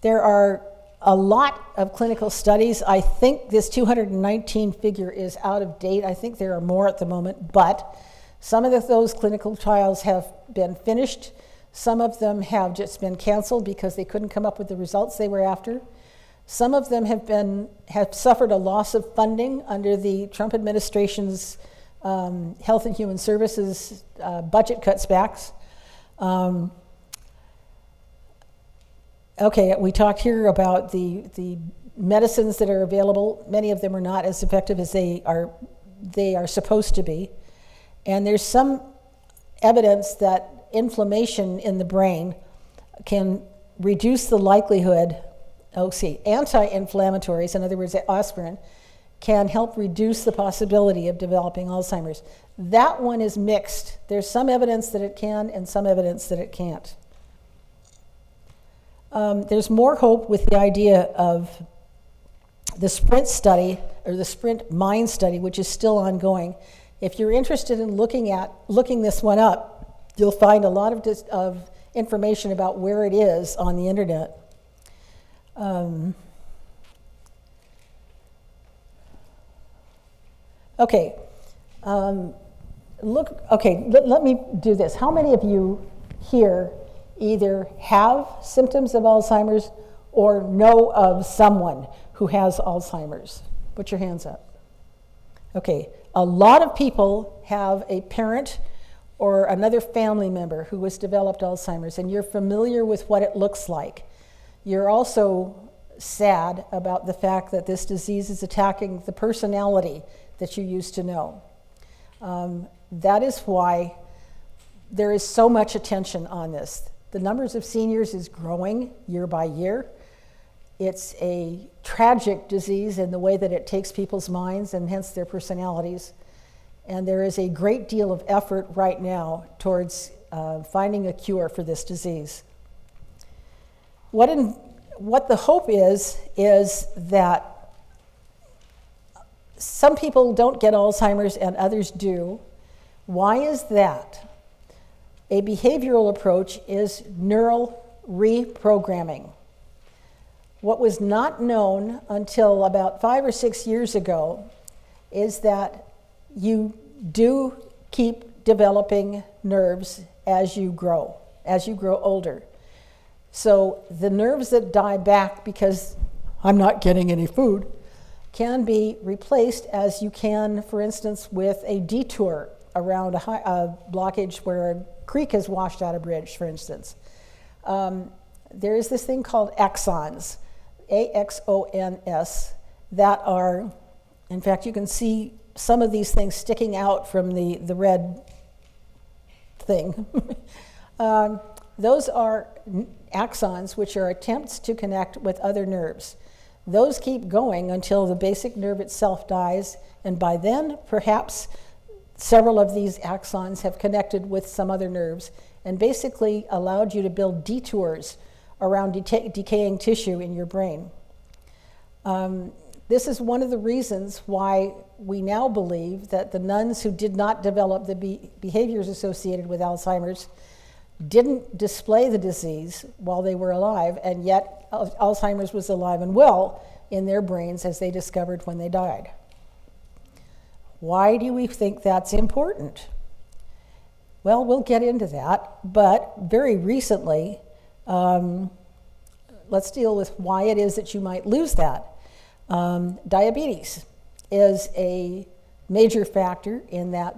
There are a lot of clinical studies. I think this 219 figure is out of date. I think there are more at the moment, but some of those clinical trials have been finished. Some of them have just been canceled because they couldn't come up with the results they were after. Some of them have suffered a loss of funding under the Trump administration's Health and Human Services budget cutbacks. Okay, we talked here about the medicines that are available. Many of them are not as effective as they are supposed to be. And there's some evidence that inflammation in the brain can reduce the likelihood, anti-inflammatories, in other words, aspirin, can help reduce the possibility of developing Alzheimer's. That one is mixed. There's some evidence that it can and some evidence that it can't. There's more hope with the idea of the SPRINT study, or the SPRINT mind study, which is still ongoing. If you're interested in looking this one up, you'll find a lot of information about where it is on the internet. Okay, let me do this. How many of you here either have symptoms of Alzheimer's or know of someone who has Alzheimer's? Put your hands up. Okay, a lot of people have a parent or another family member who has developed Alzheimer's, and you're familiar with what it looks like. You're also sad about the fact that this disease is attacking the personality that you used to know. That is why there is so much attention on this. The numbers of seniors is growing year by year. It's a tragic disease in the way that it takes people's minds and hence their personalities. And there is a great deal of effort right now towards finding a cure for this disease. What the hope is that some people don't get Alzheimer's and others do. Why is that? A behavioral approach is neural reprogramming. What was not known until about 5 or 6 years ago is that you do keep developing nerves as you grow older. So the nerves that die back because I'm not getting any food can be replaced as you can, for instance, with a detour around a blockage where a creek has washed out a bridge, for instance. There is this thing called axons, A-X-O-N-S, that are, in fact, you can see some of these things sticking out from the red thing. Those are axons, which are attempts to connect with other nerves. Those keep going until the basic nerve itself dies, and by then, perhaps several of these axons have connected with some other nerves and basically allowed you to build detours around decaying tissue in your brain. This is one of the reasons why we now believe that the nuns who did not develop the behaviors associated with Alzheimer's didn't display the disease while they were alive, and yet Alzheimer's was alive and well in their brains as they discovered when they died. Why do we think that's important? Well, we'll get into that, but very recently, let's deal with why it is that you might lose that. Diabetes is a major factor in that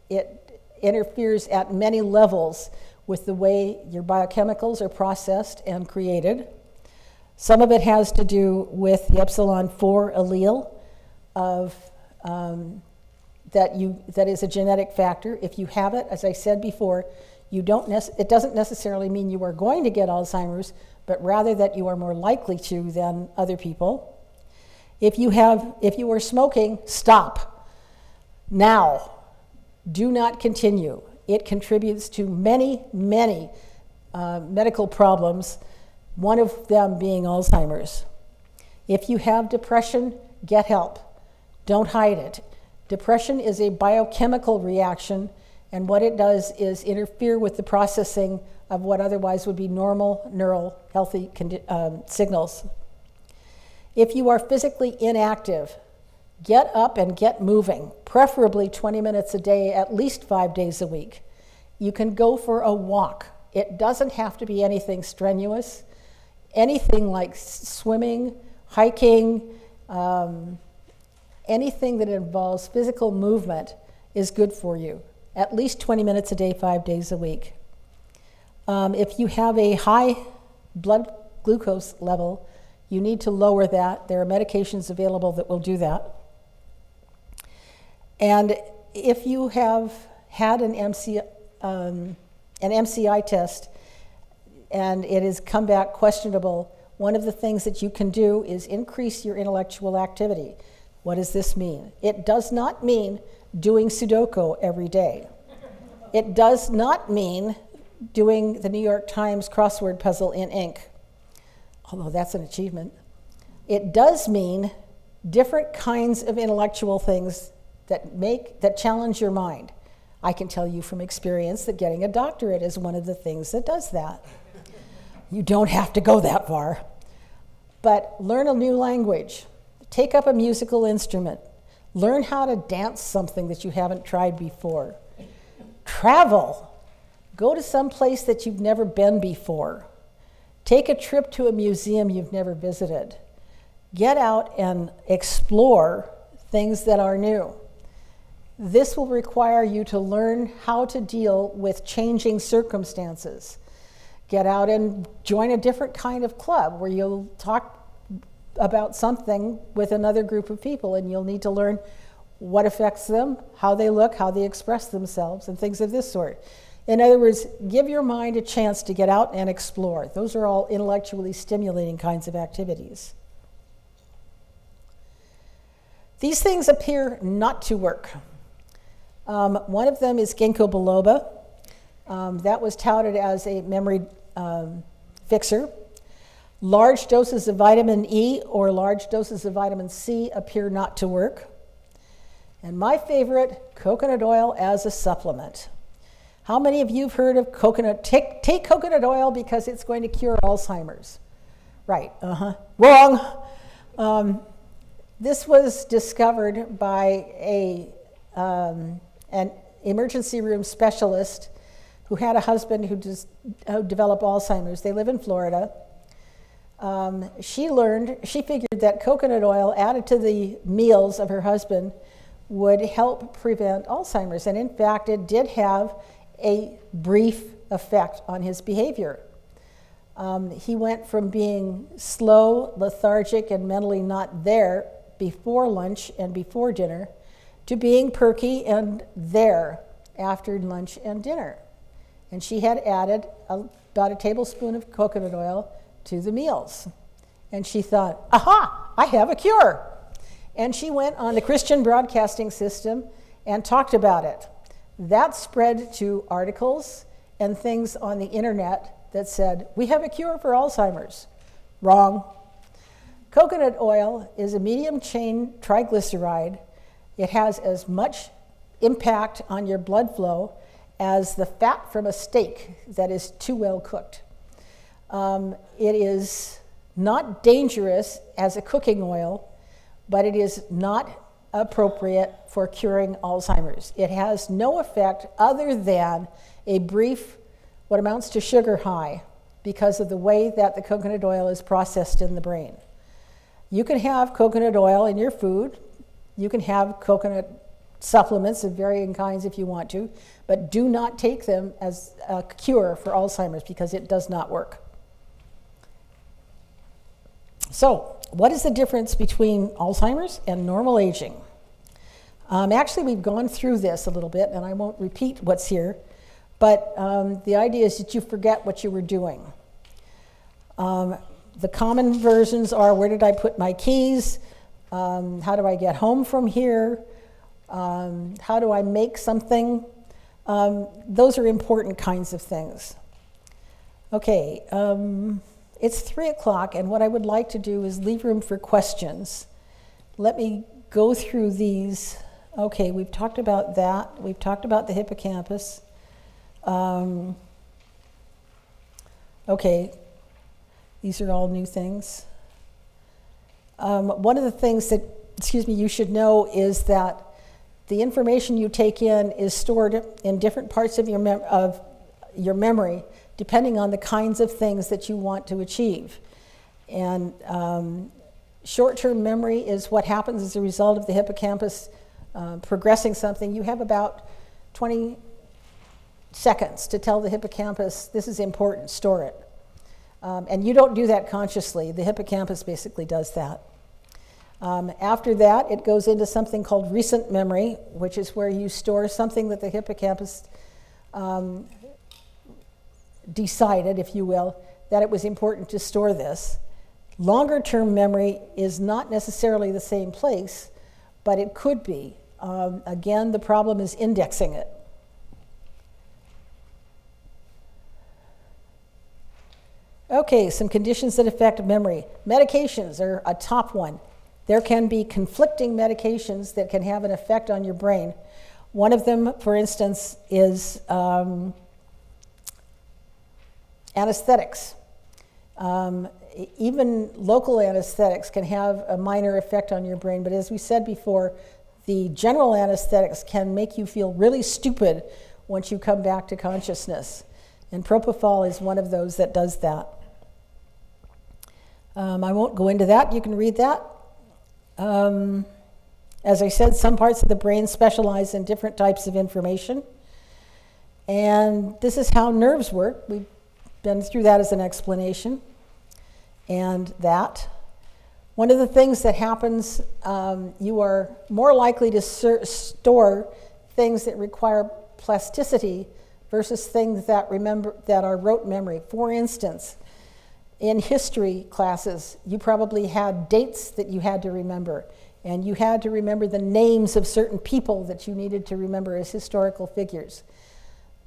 it interferes at many levels with the way your biochemicals are processed and created. Some of it has to do with the epsilon 4 allele of that is a genetic factor. If you have it, as I said before, it doesn't necessarily mean you are going to get Alzheimer's, but rather that you are more likely to than other people. If you are smoking, stop now. Do not continue. It contributes to many, many medical problems, one of them being Alzheimer's. If you have depression, get help. Don't hide it. Depression is a biochemical reaction, and what it does is interfere with the processing of what otherwise would be normal, neural, healthy signals. If you are physically inactive, get up and get moving, preferably 20 minutes a day, at least 5 days a week. You can go for a walk. It doesn't have to be anything strenuous. Anything like swimming, hiking, anything that involves physical movement is good for you. At least 20 minutes a day, 5 days a week. If you have a high blood glucose level, you need to lower that. There are medications available that will do that. And if you have had an MCI test and it has come back questionable, one of the things that you can do is increase your intellectual activity. What does this mean? It does not mean doing Sudoku every day. It does not mean doing the New York Times crossword puzzle in ink, although that's an achievement. It does mean different kinds of intellectual things that challenge your mind. I can tell you from experience that getting a doctorate is one of the things that does that. You don't have to go that far. But learn a new language. Take up a musical instrument. Learn how to dance something that you haven't tried before. Travel. Go to some place that you've never been before. Take a trip to a museum you've never visited. Get out and explore things that are new. This will require you to learn how to deal with changing circumstances. Get out and join a different kind of club where you'll talk about something with another group of people, and you'll need to learn what affects them, how they look, how they express themselves, and things of this sort. In other words, give your mind a chance to get out and explore. Those are all intellectually stimulating kinds of activities. These things appear not to work. One of them is ginkgo biloba. That was touted as a memory fixer. Large doses of vitamin E or large doses of vitamin C appear not to work. And my favorite, coconut oil as a supplement. How many of you have heard of coconut? Take coconut oil because it's going to cure Alzheimer's. Right, Wrong. This was discovered by an emergency room specialist who had a husband who developed Alzheimer's. They live in Florida. She figured that coconut oil added to the meals of her husband would help prevent Alzheimer's. And in fact, it did have a brief effect on his behavior. He went from being slow, lethargic, and mentally not there before lunch and before dinner to being perky and there after lunch and dinner. And she had added about a tablespoon of coconut oil to the meals. And she thought, aha, I have a cure. And she went on the Christian broadcasting system and talked about it. That spread to articles and things on the internet that said, we have a cure for Alzheimer's. Wrong. Coconut oil is a medium chain triglyceride. It has as much impact on your blood flow as the fat from a steak that is too well cooked. It is not dangerous as a cooking oil, but it is not appropriate for curing Alzheimer's. It has no effect other than a brief, what amounts to sugar high, because of the way that the coconut oil is processed in the brain. You can have coconut oil in your food. You can have coconut supplements of varying kinds if you want to, but do not take them as a cure for Alzheimer's because it does not work. So, what is the difference between Alzheimer's and normal aging? Actually, we've gone through this a little bit, and I won't repeat what's here, but the idea is that you forget what you were doing. The common versions are, where did I put my keys? How do I get home from here? How do I make something? Those are important kinds of things. Okay, it's 3 o'clock, and what I would like to do is leave room for questions. Let me go through these. Okay, we've talked about that. We've talked about the hippocampus. Okay, these are all new things. One of the things that, you should know is that the information you take in is stored in different parts of your memory, depending on the kinds of things that you want to achieve. And short-term memory is what happens as a result of the hippocampus progressing something. You have about 20 seconds to tell the hippocampus, this is important, store it. And you don't do that consciously. The hippocampus basically does that. After that, it goes into something called recent memory, which is where you store something that the hippocampus decided, if you will, that it was important to store this. Longer term memory is not necessarily the same place, but it could be. Again, the problem is indexing it. Okay, some conditions that affect memory. Medications are a top one. There can be conflicting medications that can have an effect on your brain. One of them, for instance, is anesthetics. Even local anesthetics can have a minor effect on your brain, but as we said before, the general anesthetics can make you feel really stupid once you come back to consciousness. And propofol is one of those that does that. I won't go into that. You can read that. As I said, some parts of the brain specialize in different types of information. And this is how nerves work. We've been through that as an explanation. And that. One of the things that happens, you are more likely to store things that require plasticity versus things that are rote memory. For instance, in history classes, you probably had dates that you had to remember, and you had to remember the names of certain people that you needed to remember as historical figures.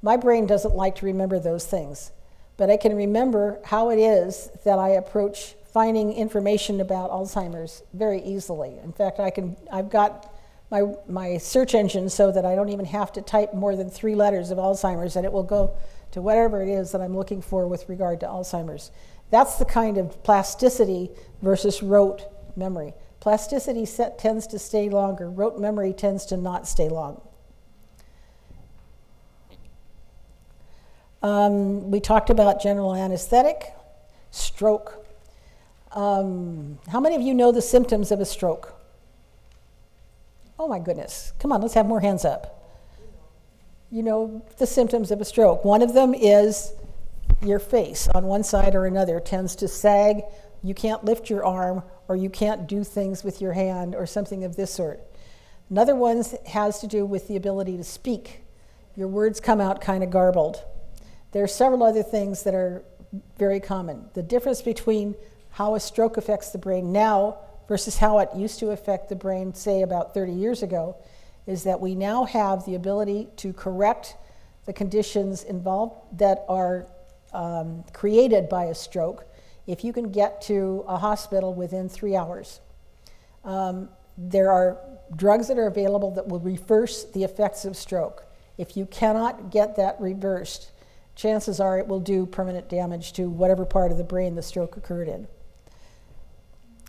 My brain doesn't like to remember those things, but I can remember how it is that I approach finding information about Alzheimer's very easily. In fact, I've got my search engine so that I don't even have to type more than 3 letters of Alzheimer's, and it will go to whatever it is that I'm looking for with regard to Alzheimer's. That's the kind of plasticity versus rote memory. Plasticity tends to stay longer. Rote memory tends to not stay long. We talked about general anesthetic, stroke. How many of you know the symptoms of a stroke? Oh my goodness. Come on, let's have more hands up. You know the symptoms of a stroke. One of them is your face on one side or another tends to sag. You can't lift your arm, or you can't do things with your hand, or something of this sort. Another one has to do with the ability to speak. Your words come out kind of garbled. There are several other things that are very common. The difference between how a stroke affects the brain now versus how it used to affect the brain, say, about 30 years ago, is that we now have the ability to correct the conditions involved that are created by a stroke if you can get to a hospital within 3 hours. There are drugs that are available that will reverse the effects of stroke. If you cannot get that reversed, chances are it will do permanent damage to whatever part of the brain the stroke occurred in.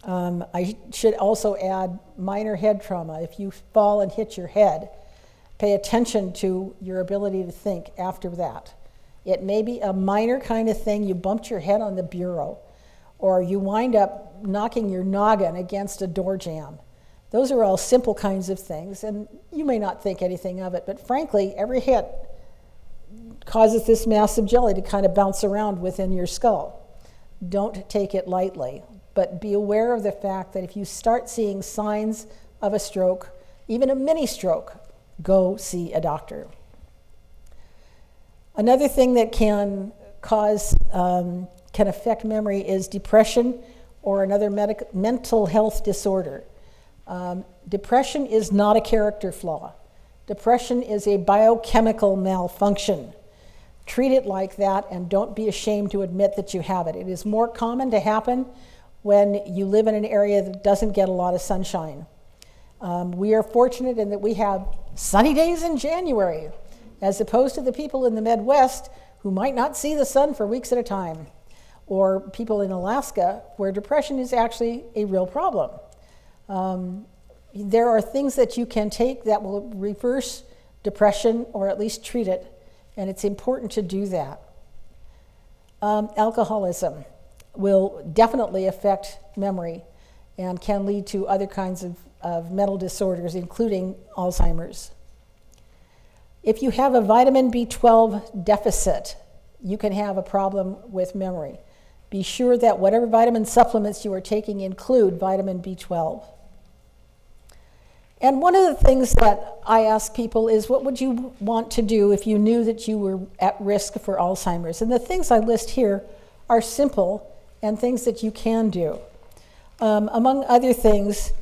I should also add minor head trauma. If you fall and hit your head, pay attention to your ability to think after that. It may be a minor kind of thing. You bumped your head on the bureau, or you wind up knocking your noggin against a door jamb. Those are all simple kinds of things, and you may not think anything of it, but frankly, every hit causes this massive jelly to kind of bounce around within your skull. Don't take it lightly, but be aware of the fact that if you start seeing signs of a stroke, even a mini stroke, go see a doctor. Another thing that can affect memory is depression or another mental health disorder. Depression is not a character flaw. Depression is a biochemical malfunction. Treat it like that and don't be ashamed to admit that you have it. It is more common to happen when you live in an area that doesn't get a lot of sunshine. We are fortunate in that we have sunny days in January, as opposed to the people in the Midwest who might not see the sun for weeks at a time, or people in Alaska where depression is actually a real problem. There are things that you can take that will reverse depression or at least treat it, and it's important to do that. Alcoholism will definitely affect memory and can lead to other kinds of mental disorders, including Alzheimer's. If you have a vitamin B12 deficit, you can have a problem with memory. Be sure that whatever vitamin supplements you are taking include vitamin B12. And one of the things that I ask people is, what would you want to do if you knew that you were at risk for Alzheimer's? And the things I list here are simple and things that you can do. Among other things,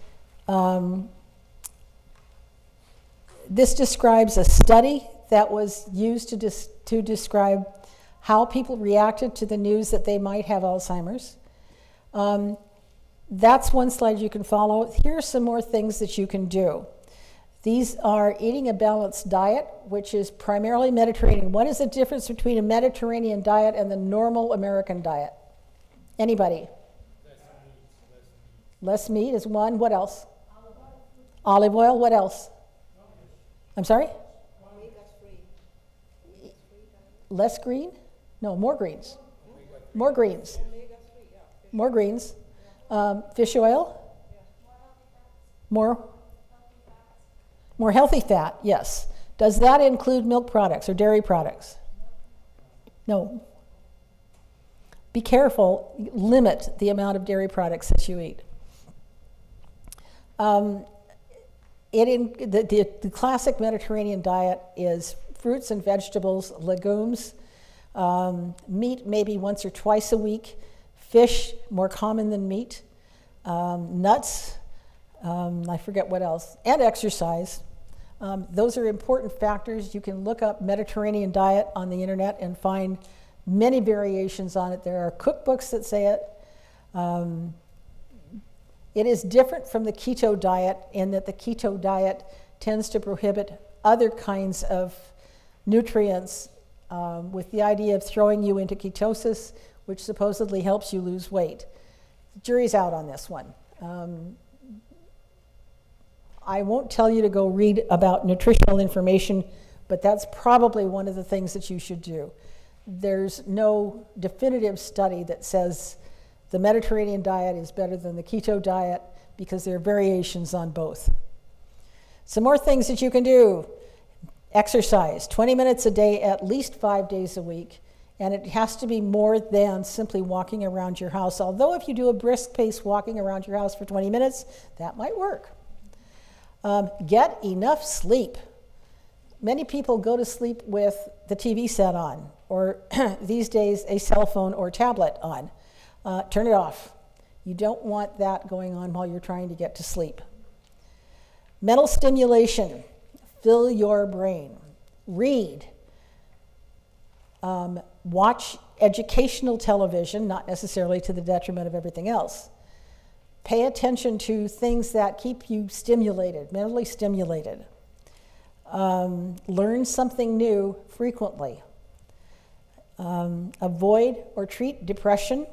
this describes a study that was used to describe how people reacted to the news that they might have Alzheimer's. That's one slide you can follow. Here are some more things that you can do. These are eating a balanced diet, which is primarily Mediterranean. What is the difference between a Mediterranean diet and the normal American diet? Anybody? Less meat is one. What else? Olive oil. What else? I'm sorry? Less green? No, more greens. More greens. More greens. Fish oil? More healthy fat, yes. Does that include milk products or dairy products? No. Be careful, limit the amount of dairy products that you eat. The classic Mediterranean diet is fruits and vegetables, legumes, meat maybe once or twice a week, fish, more common than meat, nuts, I forget what else, and exercise. Those are important factors. You can look up Mediterranean diet on the internet and find many variations on it. There are cookbooks that say it. It is different from the keto diet in that the keto diet tends to prohibit other kinds of nutrients with the idea of throwing you into ketosis, which supposedly helps you lose weight. The jury's out on this one. I won't tell you to go read about nutritional information, but that's probably one of the things that you should do. There's no definitive study that says the Mediterranean diet is better than the keto diet because there are variations on both. Some more things that you can do. Exercise, 20 minutes a day, at least 5 days a week. And it has to be more than simply walking around your house. Although if you do a brisk pace walking around your house for 20 minutes, that might work. Get enough sleep. Many people go to sleep with the TV set on, or these days a cell phone or tablet on. Turn it off. You don't want that going on while you're trying to get to sleep. Mental stimulation. Fill your brain. Read. Watch educational television, not necessarily to the detriment of everything else. Pay attention to things that keep you stimulated, mentally stimulated. Learn something new frequently. Avoid or treat depression.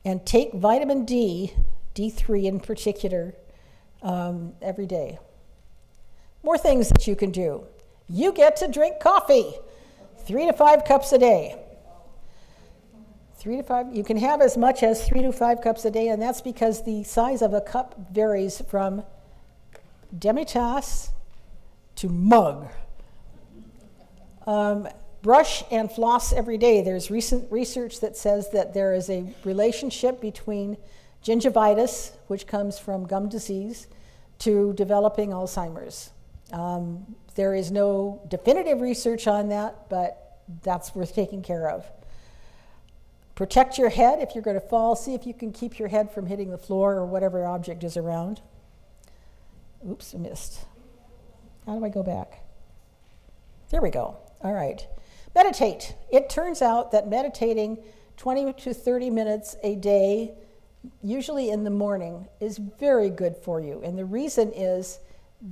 And take vitamin D, D3 in particular, every day. More things that you can do. You get to drink coffee, 3 to 5 cups a day. 3 to 5, you can have as much as 3 to 5 cups a day, and that's because the size of a cup varies from demitasse to mug. Brush and floss every day. There's recent research that says that there is a relationship between gingivitis, which comes from gum disease, to developing Alzheimer's. There is no definitive research on that, but that's worth taking care of. Protect your head if you're going to fall. See if you can keep your head from hitting the floor or whatever object is around. Oops, I missed. How do I go back? There we go. All right. Meditate. It turns out that meditating 20 to 30 minutes a day, usually in the morning, is very good for you. And the reason is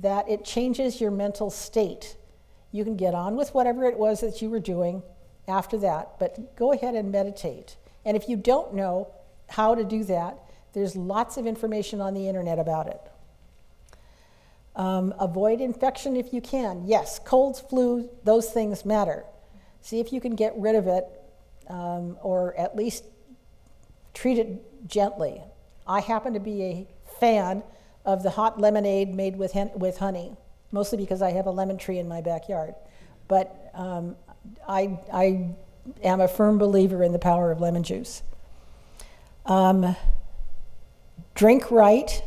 that it changes your mental state. You can get on with whatever it was that you were doing after that, but go ahead and meditate. And if you don't know how to do that, there's lots of information on the internet about it. Avoid infection if you can. Yes, colds, flu, those things matter. See if you can get rid of it, or at least treat it gently. I happen to be a fan of the hot lemonade made with honey, mostly because I have a lemon tree in my backyard. But I am a firm believer in the power of lemon juice. Drink right.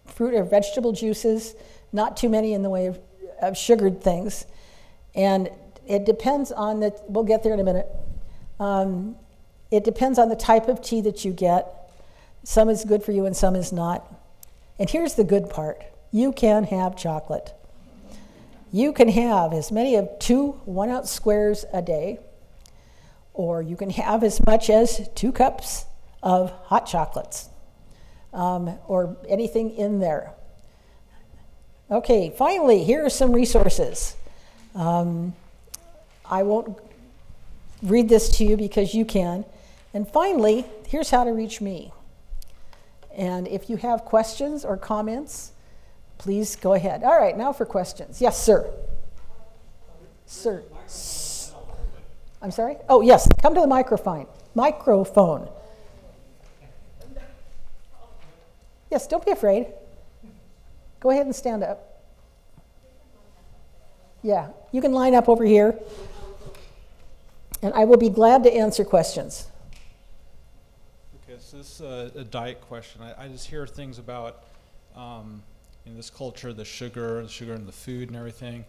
Fruit or vegetable juices, not too many in the way of sugared things. And it depends on the, we'll get there in a minute. It depends on the type of tea that you get. Some is good for you and some is not. And here's the good part. You can have chocolate. You can have as many of 2 1-ounce squares a day, or you can have as much as 2 cups of hot chocolates, or anything in there. Okay, finally, here are some resources. I won't read this to you because you can. And finally, here's how to reach me. And if you have questions or comments, please go ahead. All right, now for questions. Yes, sir. Sir. I'm sorry? Oh, yes, come to the microphone. Microphone. Yes, don't be afraid. Go ahead and stand up. Yeah, you can line up over here. And I will be glad to answer questions. Okay, so this is a diet question. I just hear things about in this culture, the sugar in the food and everything,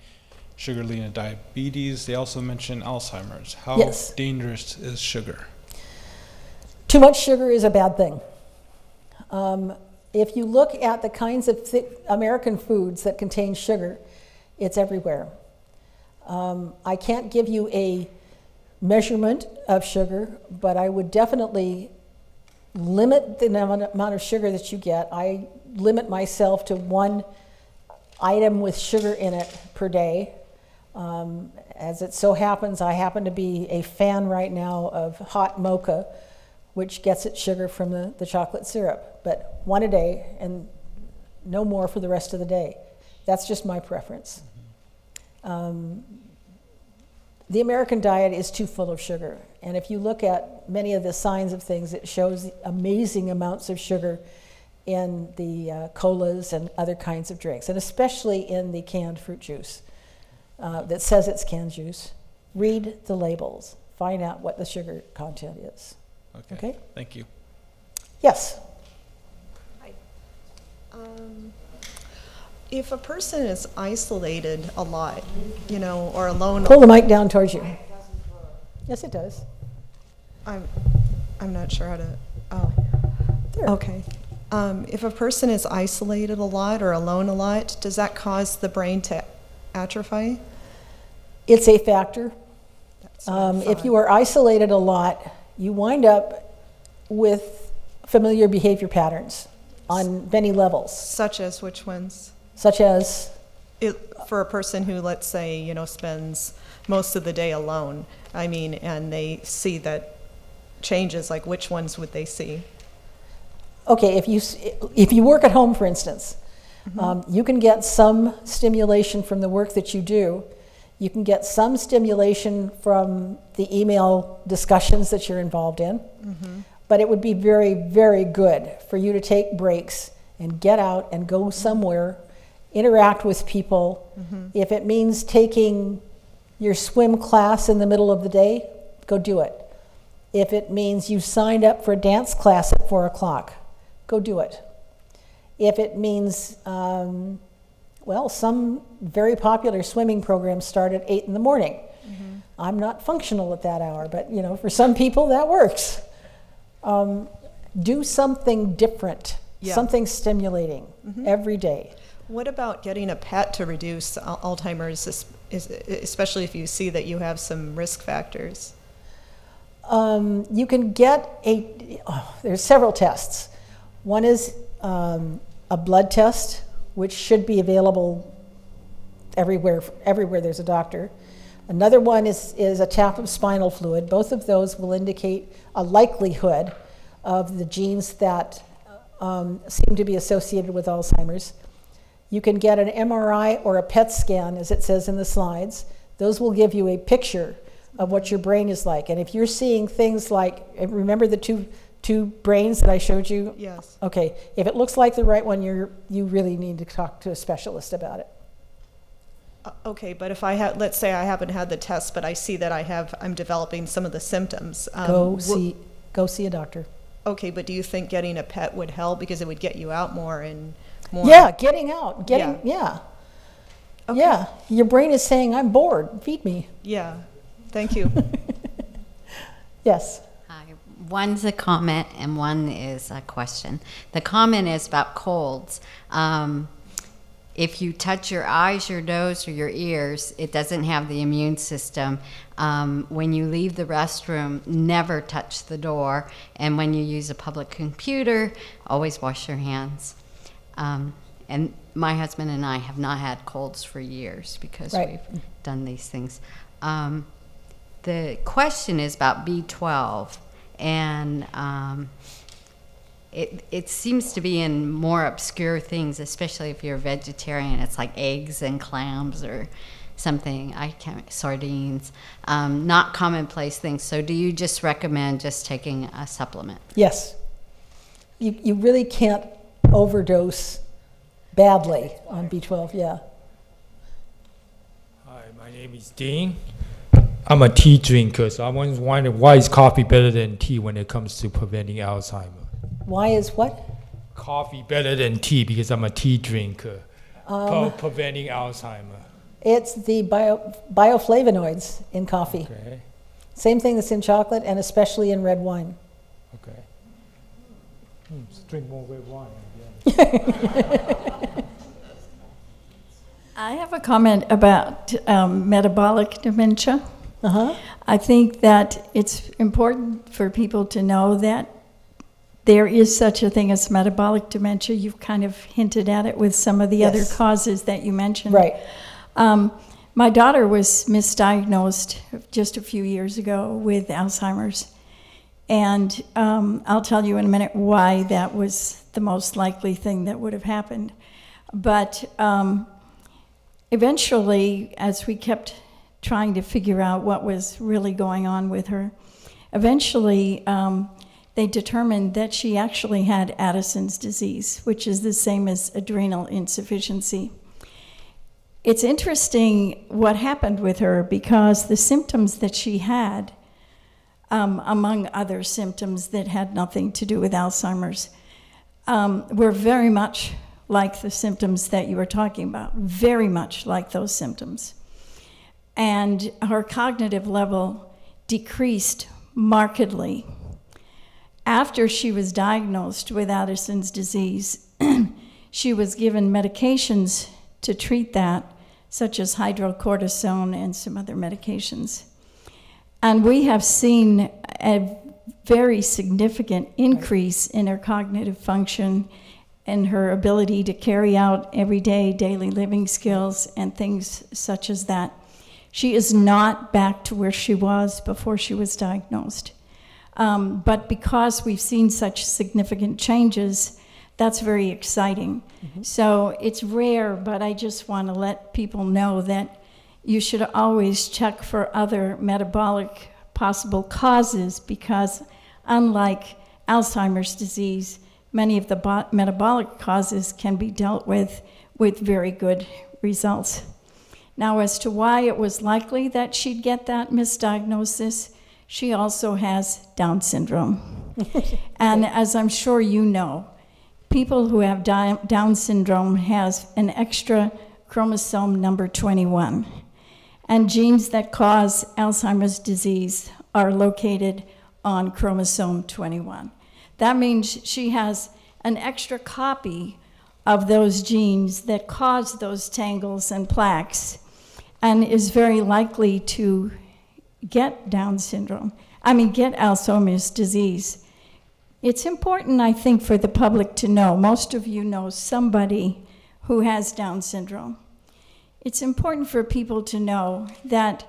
sugar leading to diabetes. They also mention Alzheimer's. How dangerous is sugar? Too much sugar is a bad thing. If you look at the kinds of American foods that contain sugar, it's everywhere. I can't give you a measurement of sugar, but I would definitely limit the amount of sugar that you get. I limit myself to 1 item with sugar in it per day. As it so happens, I happen to be a fan right now of hot mocha, which gets its sugar from the chocolate syrup. But 1 a day and no more for the rest of the day. That's just my preference. The American diet is too full of sugar. And if you look at many of the signs of things, it shows amazing amounts of sugar in the colas and other kinds of drinks, and especially in the canned fruit juice that says it's canned juice. Read the labels. Find out what the sugar content is. Okay? Thank you. Yes? If a person is isolated a lot, you know, or alone, Pull the mic down towards you. Yes, it does. I'm not sure how to. Oh, There. okay. If a person is isolated a lot or alone a lot, does that cause the brain to atrophy? It's a factor. That's what I If thought. you are isolated a lot, you wind up with familiar behavior patterns on many levels, Such as which ones? such as, For a person who, let's say, you know, spends most of the day alone, I mean, and they see that changes, like which ones would they see? okay, if you work at home, for instance, you can get some stimulation from the work that you do. You can get some stimulation from the email discussions that you're involved in. But it would be very, very good for you to take breaks and get out and go somewhere, interact with people. If it means taking your swim class in the middle of the day, go do it. If it means you signed up for a dance class at 4 o'clock, go do it. If it means, well, some very popular swimming programs start at 8 in the morning. I'm not functional at that hour, but you know, for some people that works. Do something different, Yeah. something stimulating every day. What about getting a pet to reduce Alzheimer's, especially if you see that you have some risk factors? You can get there's several tests. One is a blood test, which should be available everywhere there's a doctor. Another one is a tap of spinal fluid. Both of those will indicate a likelihood of the genes that seem to be associated with Alzheimer's. You can get an MRI or a PET scan, as it says in the slides. Those will give you a picture of what your brain is like. And if you're seeing things like, remember the two brains that I showed you? Yes. Okay, if it looks like the right one, you really need to talk to a specialist about it. Okay, but if let's say I haven't had the test, but I see that I'm developing some of the symptoms. Go see a doctor. Okay, but do you think getting a pet would help because it would get you out more and more? Yeah, getting out, yeah. Okay. Yeah, your brain is saying, I'm bored, feed me. Yeah, thank you. Yes. Hi. One's a comment and one is a question. The comment is about colds. If you touch your eyes, your nose, or your ears, it doesn't have the immune system. When you leave the restroom, never touch the door. And when you use a public computer, always wash your hands. And my husband and I have not had colds for years because Right. we've done these things. The question is about B12, and it seems to be in more obscure things, especially if you're a vegetarian. It's like eggs and clams or something. Sardines, not commonplace things. So do you just recommend just taking a supplement? Yes. You really can't overdose badly on B12, yeah. Hi, my name is Dean. I'm a tea drinker, so I was wondering why is coffee better than tea when it comes to preventing Alzheimer? Why is what? Coffee better than tea because I'm a tea drinker. Preventing Alzheimer. It's the bioflavonoids in coffee. Okay. Same thing that's in chocolate and especially in red wine. Okay. Just drink more red wine. Yeah. I have a comment about metabolic dementia. Uh-huh. I think that it's important for people to know that there is such a thing as metabolic dementia. You've kind of hinted at it with some of the other Yes. causes that you mentioned. Right. My daughter was misdiagnosed just a few years ago with Alzheimer's. And I'll tell you in a minute why that was the most likely thing that would have happened. But eventually, as we kept trying to figure out what was really going on with her, eventually they determined that she actually had Addison's disease, which is the same as adrenal insufficiency. It's interesting what happened with her because the symptoms that she had, among other symptoms that had nothing to do with Alzheimer's, were very much like the symptoms that you were talking about, very much like those symptoms. And her cognitive level decreased markedly. After she was diagnosed with Addison's disease, she was given medications to treat that, such as hydrocortisone and some other medications. And we have seen a very significant increase in her cognitive function and her ability to carry out everyday daily living skills and things such as that. She is not back to where she was before she was diagnosed. But because we've seen such significant changes, that's very exciting. Mm-hmm. So it's rare, but I just want to let people know that you should always check for other metabolic possible causes, because unlike Alzheimer's disease, many of the metabolic causes can be dealt with very good results. Now, as to why it was likely that she'd get that misdiagnosis, she also has Down syndrome. And as I'm sure you know, people who have Down syndrome has an extra chromosome number 21. And genes that cause Alzheimer's disease are located on chromosome 21. That means she has an extra copy of those genes that cause those tangles and plaques, and is very likely to get Down syndrome. Get Alzheimer's disease. It's important, I think, for the public to know. Most of you know somebody who has Down syndrome. It's important for people to know that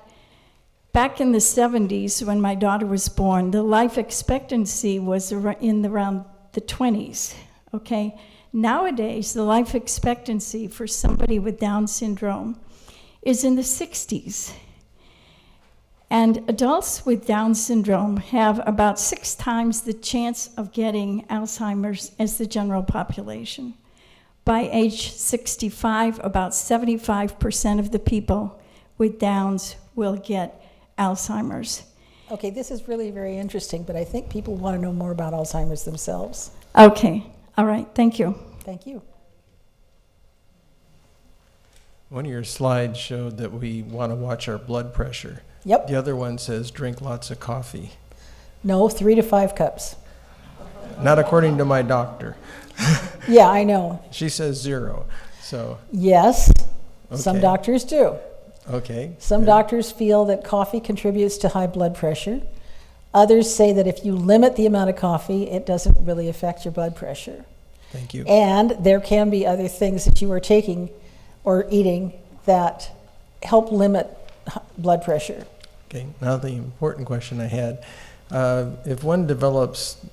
back in the 70s, when my daughter was born, the life expectancy was in around the 20s, okay? Nowadays, the life expectancy for somebody with Down syndrome is in the 60s. And adults with Down syndrome have about 6 times the chance of getting Alzheimer's as the general population. By age 65, about 75% of the people with Downs will get Alzheimer's. Okay, this is really very interesting, but I think people want to know more about Alzheimer's themselves. Okay, all right, thank you. Thank you. One of your slides showed that we want to watch our blood pressure. Yep. The other one says drink lots of coffee. No, 3 to 5 cups. Not according to my doctor. Yeah, I know. She says 0. So. Yes, Okay. Some doctors do. Okay. Some good. doctors feel that coffee contributes to high blood pressure. Others say that if you limit the amount of coffee, it doesn't really affect your blood pressure. Thank you. And there can be other things that you are taking or eating that help limit blood pressure. Okay, now the important question I had. If one develops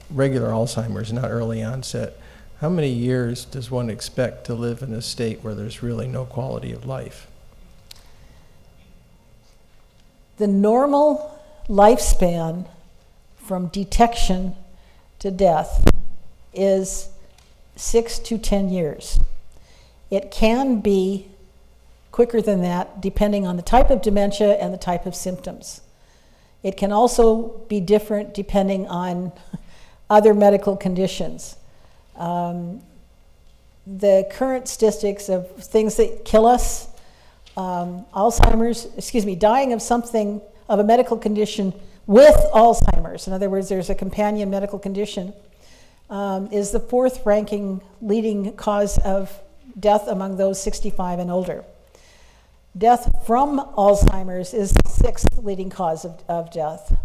regular Alzheimer's, not early onset, how many years does one expect to live in a state where there's really no quality of life? The normal lifespan from detection to death is 6 to 10 years. It can be quicker than that depending on the type of dementia and the type of symptoms. It can also be different depending on other medical conditions. The current statistics of things that kill us, dying of something, of a medical condition with Alzheimer's, in other words, there's a companion medical condition, is the 4th ranking leading cause of death among those 65 and older. Death from Alzheimer's is the 6th leading cause of death.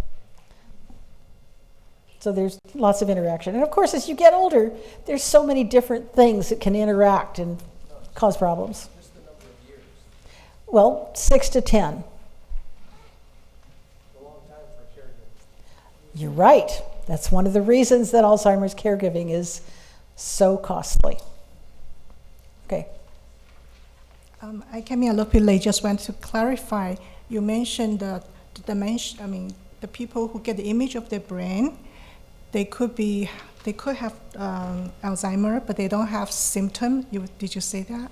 So there's lots of interaction. And of course, as you get older, there's so many different things that can interact and cause problems. Just the number of years. Well, 6 to 10. A long time for caregiving. You're right. That's one of the reasons that Alzheimer's caregiving is so costly. Okay. I came in a little bit late. Just want to clarify. You mentioned the dementia. I mean, the people who get the image of their brain, they could have Alzheimer, but they don't have symptom. Did you say that?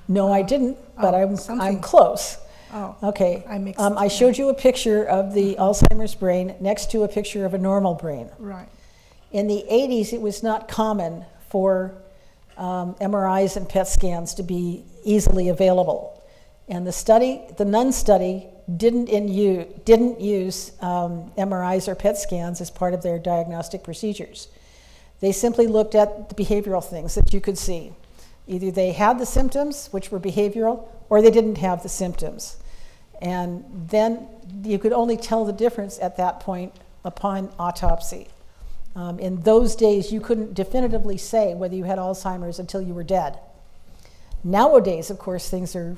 No, I didn't, but I'm something. close. Oh, Okay. I mixed I showed you a picture of the Alzheimer's brain next to a picture of a normal brain. right. In the 80s, it was not common for MRIs and PET scans to be easily available. And the Nun Study didn't use MRIs or PET scans as part of their diagnostic procedures. They simply looked at the behavioral things that you could see. Either they had the symptoms, which were behavioral, or they didn't have the symptoms. And then you could only tell the difference at that point upon autopsy. In those days, you couldn't definitively say whether you had Alzheimer's until you were dead. Nowadays, of course, things are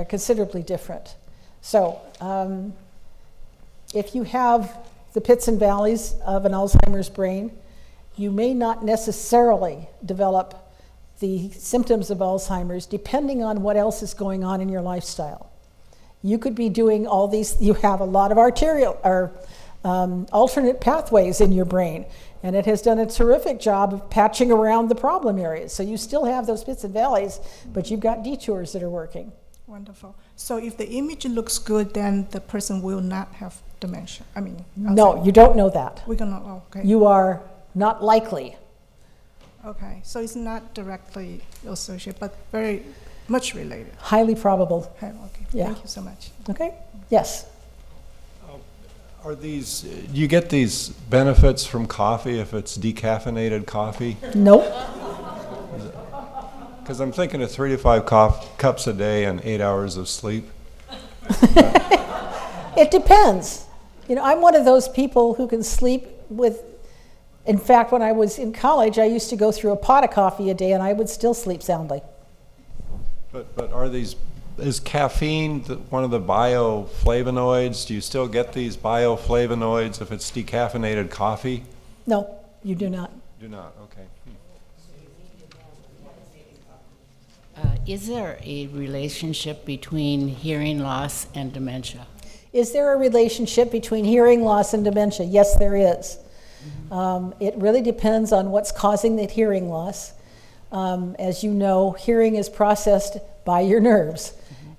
considerably different. So if you have the pits and valleys of an Alzheimer's brain, you may not necessarily develop the symptoms of Alzheimer's depending on what else is going on in your lifestyle. You could be doing all these, you have a lot of arterial or alternate pathways in your brain, and it has done a terrific job of patching around the problem areas. So you still have those pits and valleys, but you've got detours that are working. Wonderful. So if the image looks good, then the person will not have dementia. I mean, No, Alzheimer's. you don't know that. We cannot. Oh, okay. You are not likely. Okay. So it's not directly associated, but very much related. Highly probable. Okay. Yeah. Thank you so much. Okay? Yes. Are these, do you get these benefits from coffee if it's decaffeinated coffee? Nope. Because I'm thinking of 3 to 5 cups a day and 8 hours of sleep. It depends. You know, I'm one of those people who can sleep with, in fact, when I was in college, I used to go through a pot of coffee a day and I would still sleep soundly. But are these, is caffeine one of the bioflavonoids? Do you still get these bioflavonoids if it's decaffeinated coffee? No, you do not. Do not, okay. Is there a relationship between hearing loss and dementia? Is there a relationship between hearing loss and dementia? Yes, there is. It really depends on what's causing the hearing loss. As you know, hearing is processed by your nerves.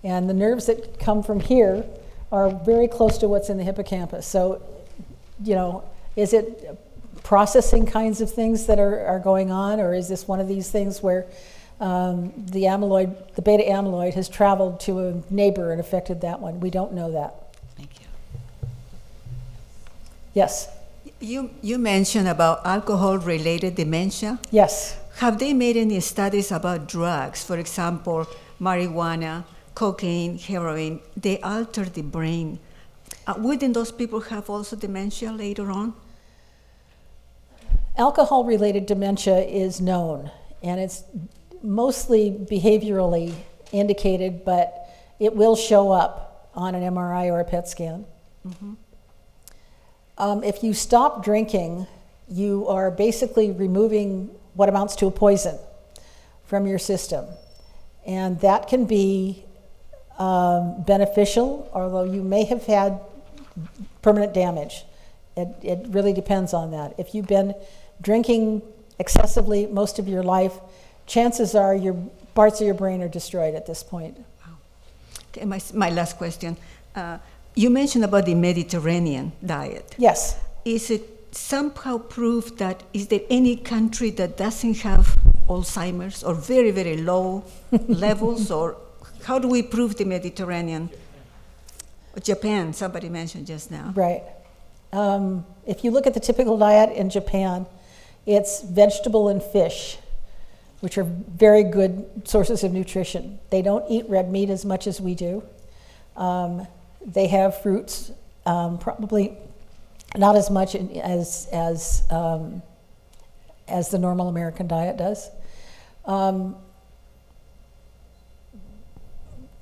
And the nerves that come from here are very close to what's in the hippocampus. So, you know, is it processing kinds of things that are going on, or is this one of these things where the beta amyloid has traveled to a neighbor and affected that one? We don't know that. Thank you. Yes. You mentioned about alcohol-related dementia. Yes. Have they made any studies about drugs? For example, marijuana, cocaine, heroin, they alter the brain. Wouldn't those people have also dementia later on? Alcohol-related dementia is known, and it's mostly behaviorally indicated, but it will show up on an MRI or a PET scan. Mm-hmm. If you stop drinking, you are basically removing what amounts to a poison from your system. And that can be beneficial, although you may have had permanent damage. It really depends on that. If you've been drinking excessively most of your life, chances are your parts of your brain are destroyed at this point. Wow. Okay, my last question. You mentioned about the Mediterranean diet. Yes. Is it somehow proof that, is there any country that doesn't have Alzheimer's or very, very low levels, or how do we prove the Mediterranean? Japan, somebody mentioned just now. Right. If you look at the typical diet in Japan, it's vegetable and fish, which are very good sources of nutrition. They don't eat red meat as much as we do. They have fruits, probably not as much as the normal American diet does.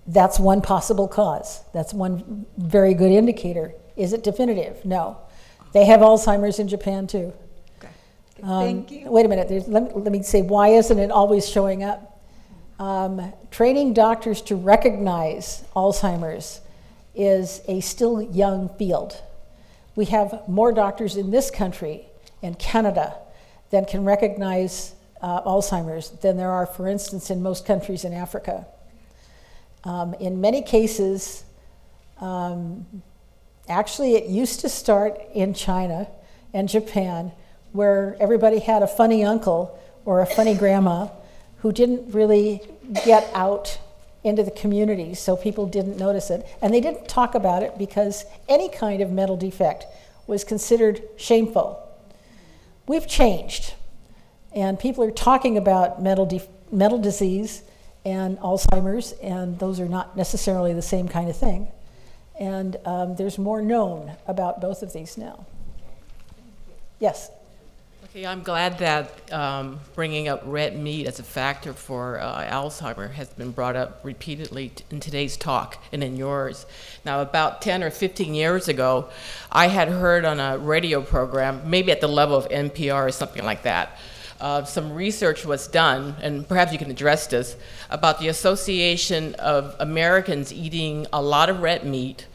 That's one possible cause. That's one very good indicator. Is it definitive? No. They have Alzheimer's in Japan too. Okay. Thank you. Wait a minute. Let me say, why isn't it always showing up? Training doctors to recognize Alzheimer's is a still young field. We have more doctors in this country and Canada that can recognize Alzheimer's than there are, for instance, in most countries in Africa. In many cases, actually it used to start in China and Japan, where everybody had a funny uncle or a funny grandma who didn't really get out into the community, so people didn't notice it. And they didn't talk about it because any kind of mental defect was considered shameful. We've changed, and people are talking about mental disease and Alzheimer's, and those are not necessarily the same kind of thing. And there's more known about both of these now. Yes? Okay, I'm glad that bringing up red meat as a factor for Alzheimer has been brought up repeatedly in today's talk and in yours. Now, about 10 or 15 years ago, I had heard on a radio program, maybe at the level of NPR or something like that, some research was done, and perhaps you can address this, about the association of Americans eating a lot of red meat,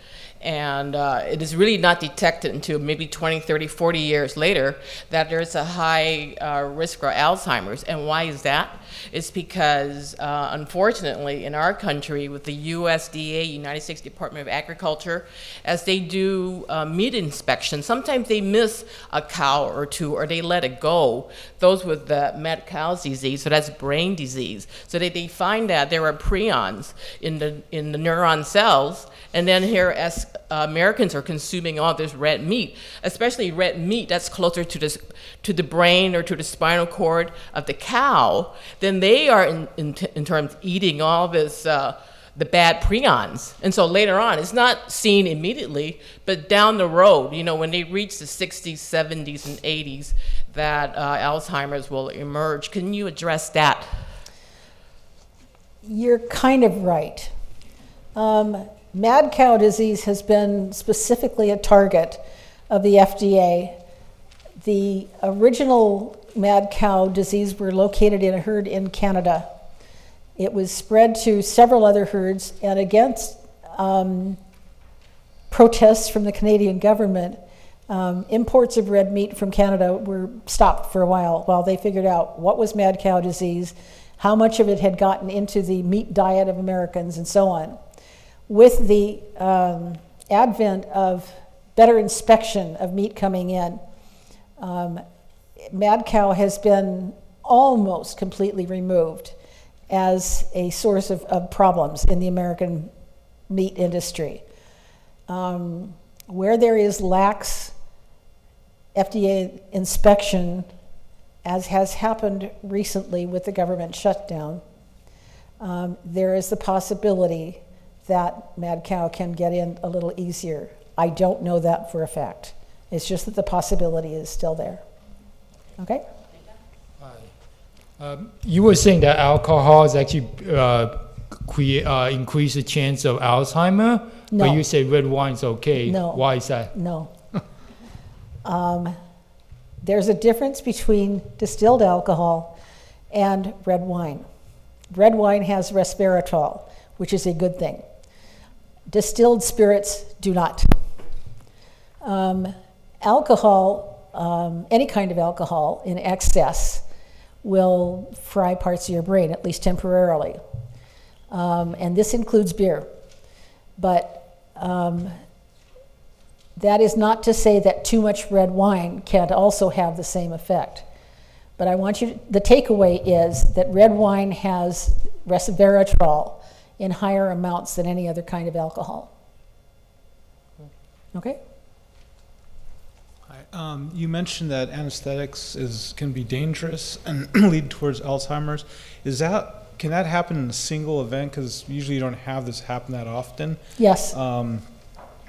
and it is really not detected until maybe 20, 30, 40 years later that there's a high risk for Alzheimer's. And why is that? It's because, unfortunately, in our country, with the USDA, United States Department of Agriculture, as they do meat inspections, sometimes they miss a cow or two, or they let it go. Those with the mad cow's disease, so that's brain disease. So they find that there are prions in the neuron cells, and then here, as Americans are consuming all this red meat, especially red meat that's closer to the brain or to the spinal cord of the cow, then they are in terms eating all this the bad prions. And so later on, it's not seen immediately, but down the road, you know, when they reach the 60s, 70s, and 80s, that Alzheimer's will emerge. Can you address that? You're kind of right. Mad cow disease has been specifically a target of the FDA. The original mad cow disease were located in a herd in Canada. It was spread to several other herds, and against protests from the Canadian government, imports of red meat from Canada were stopped for a while they figured out what was mad cow disease, how much of it had gotten into the meat diet of Americans, and so on. With the advent of better inspection of meat coming in, mad cow has been almost completely removed as a source of problems in the American meat industry. Where there is lax FDA inspection, as has happened recently with the government shutdown, there is the possibility that mad cow can get in a little easier. I don't know that for a fact. It's just that the possibility is still there. Okay? You were saying that alcohol is actually increase the chance of Alzheimer, no. But you say red wine's okay. No. Why is that? No. There's a difference between distilled alcohol and red wine. Red wine has resveratrol, which is a good thing. Distilled spirits do not. Alcohol, any kind of alcohol in excess will fry parts of your brain, at least temporarily. And this includes beer. But that is not to say that too much red wine can't also have the same effect. But I want you to, the takeaway is that red wine has resveratrol in higher amounts than any other kind of alcohol. Okay? You mentioned that anesthetics can be dangerous and lead towards Alzheimer's. Can that happen in a single event? Because usually you don't have this happen that often. Yes.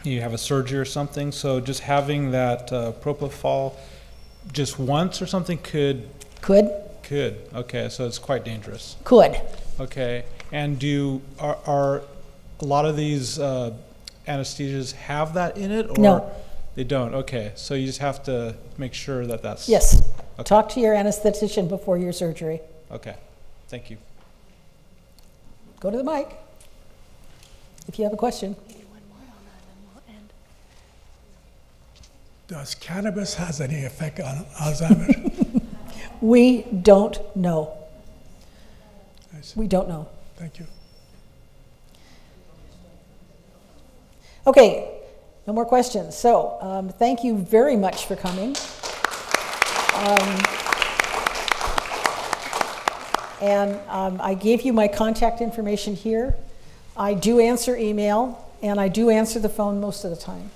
you have a surgery or something. So just having that propofol just once or something could. Okay, so it's quite dangerous. Could. Okay, and are a lot of these anesthesias have that in it, or no, they don't? Okay, so you just have to make sure that that's. Yes. Okay. Talk to your anesthetician before your surgery. Okay, thank you. Go to the mic if you have a question. Does cannabis has any effect on Alzheimer's? We don't know. We don't know. Thank you. Okay, no more questions. So thank you very much for coming. I gave you my contact information here. I do answer email, and I do answer the phone most of the time.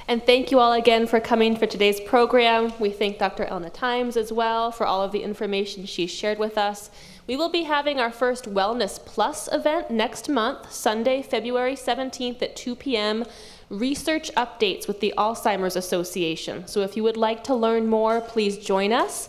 And thank you all again for coming for today's program. We thank Dr. Elna Tymes as well for all of the information she shared with us. We will be having our first Wellness Plus event next month, Sunday, February 17th at 2 p.m., research updates with the Alzheimer's Association. So if you would like to learn more, please join us.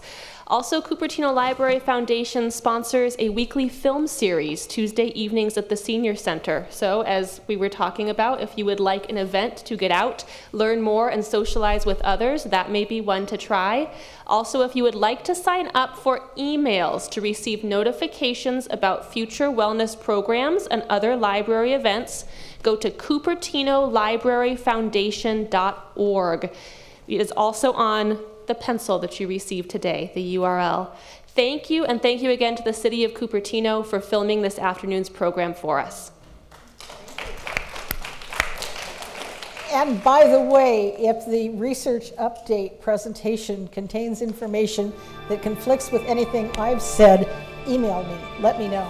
Also, Cupertino Library Foundation sponsors a weekly film series Tuesday evenings at the Senior Center. So as we were talking about, if you would like an event to get out, learn more, and socialize with others, that may be one to try. Also, if you would like to sign up for emails to receive notifications about future wellness programs and other library events, go to cupertinolibraryfoundation.org. It is also on the pencil that you received today, the URL. Thank you, and thank you again to the City of Cupertino for filming this afternoon's program for us. And by the way, if the research update presentation contains information that conflicts with anything I've said, email me, let me know.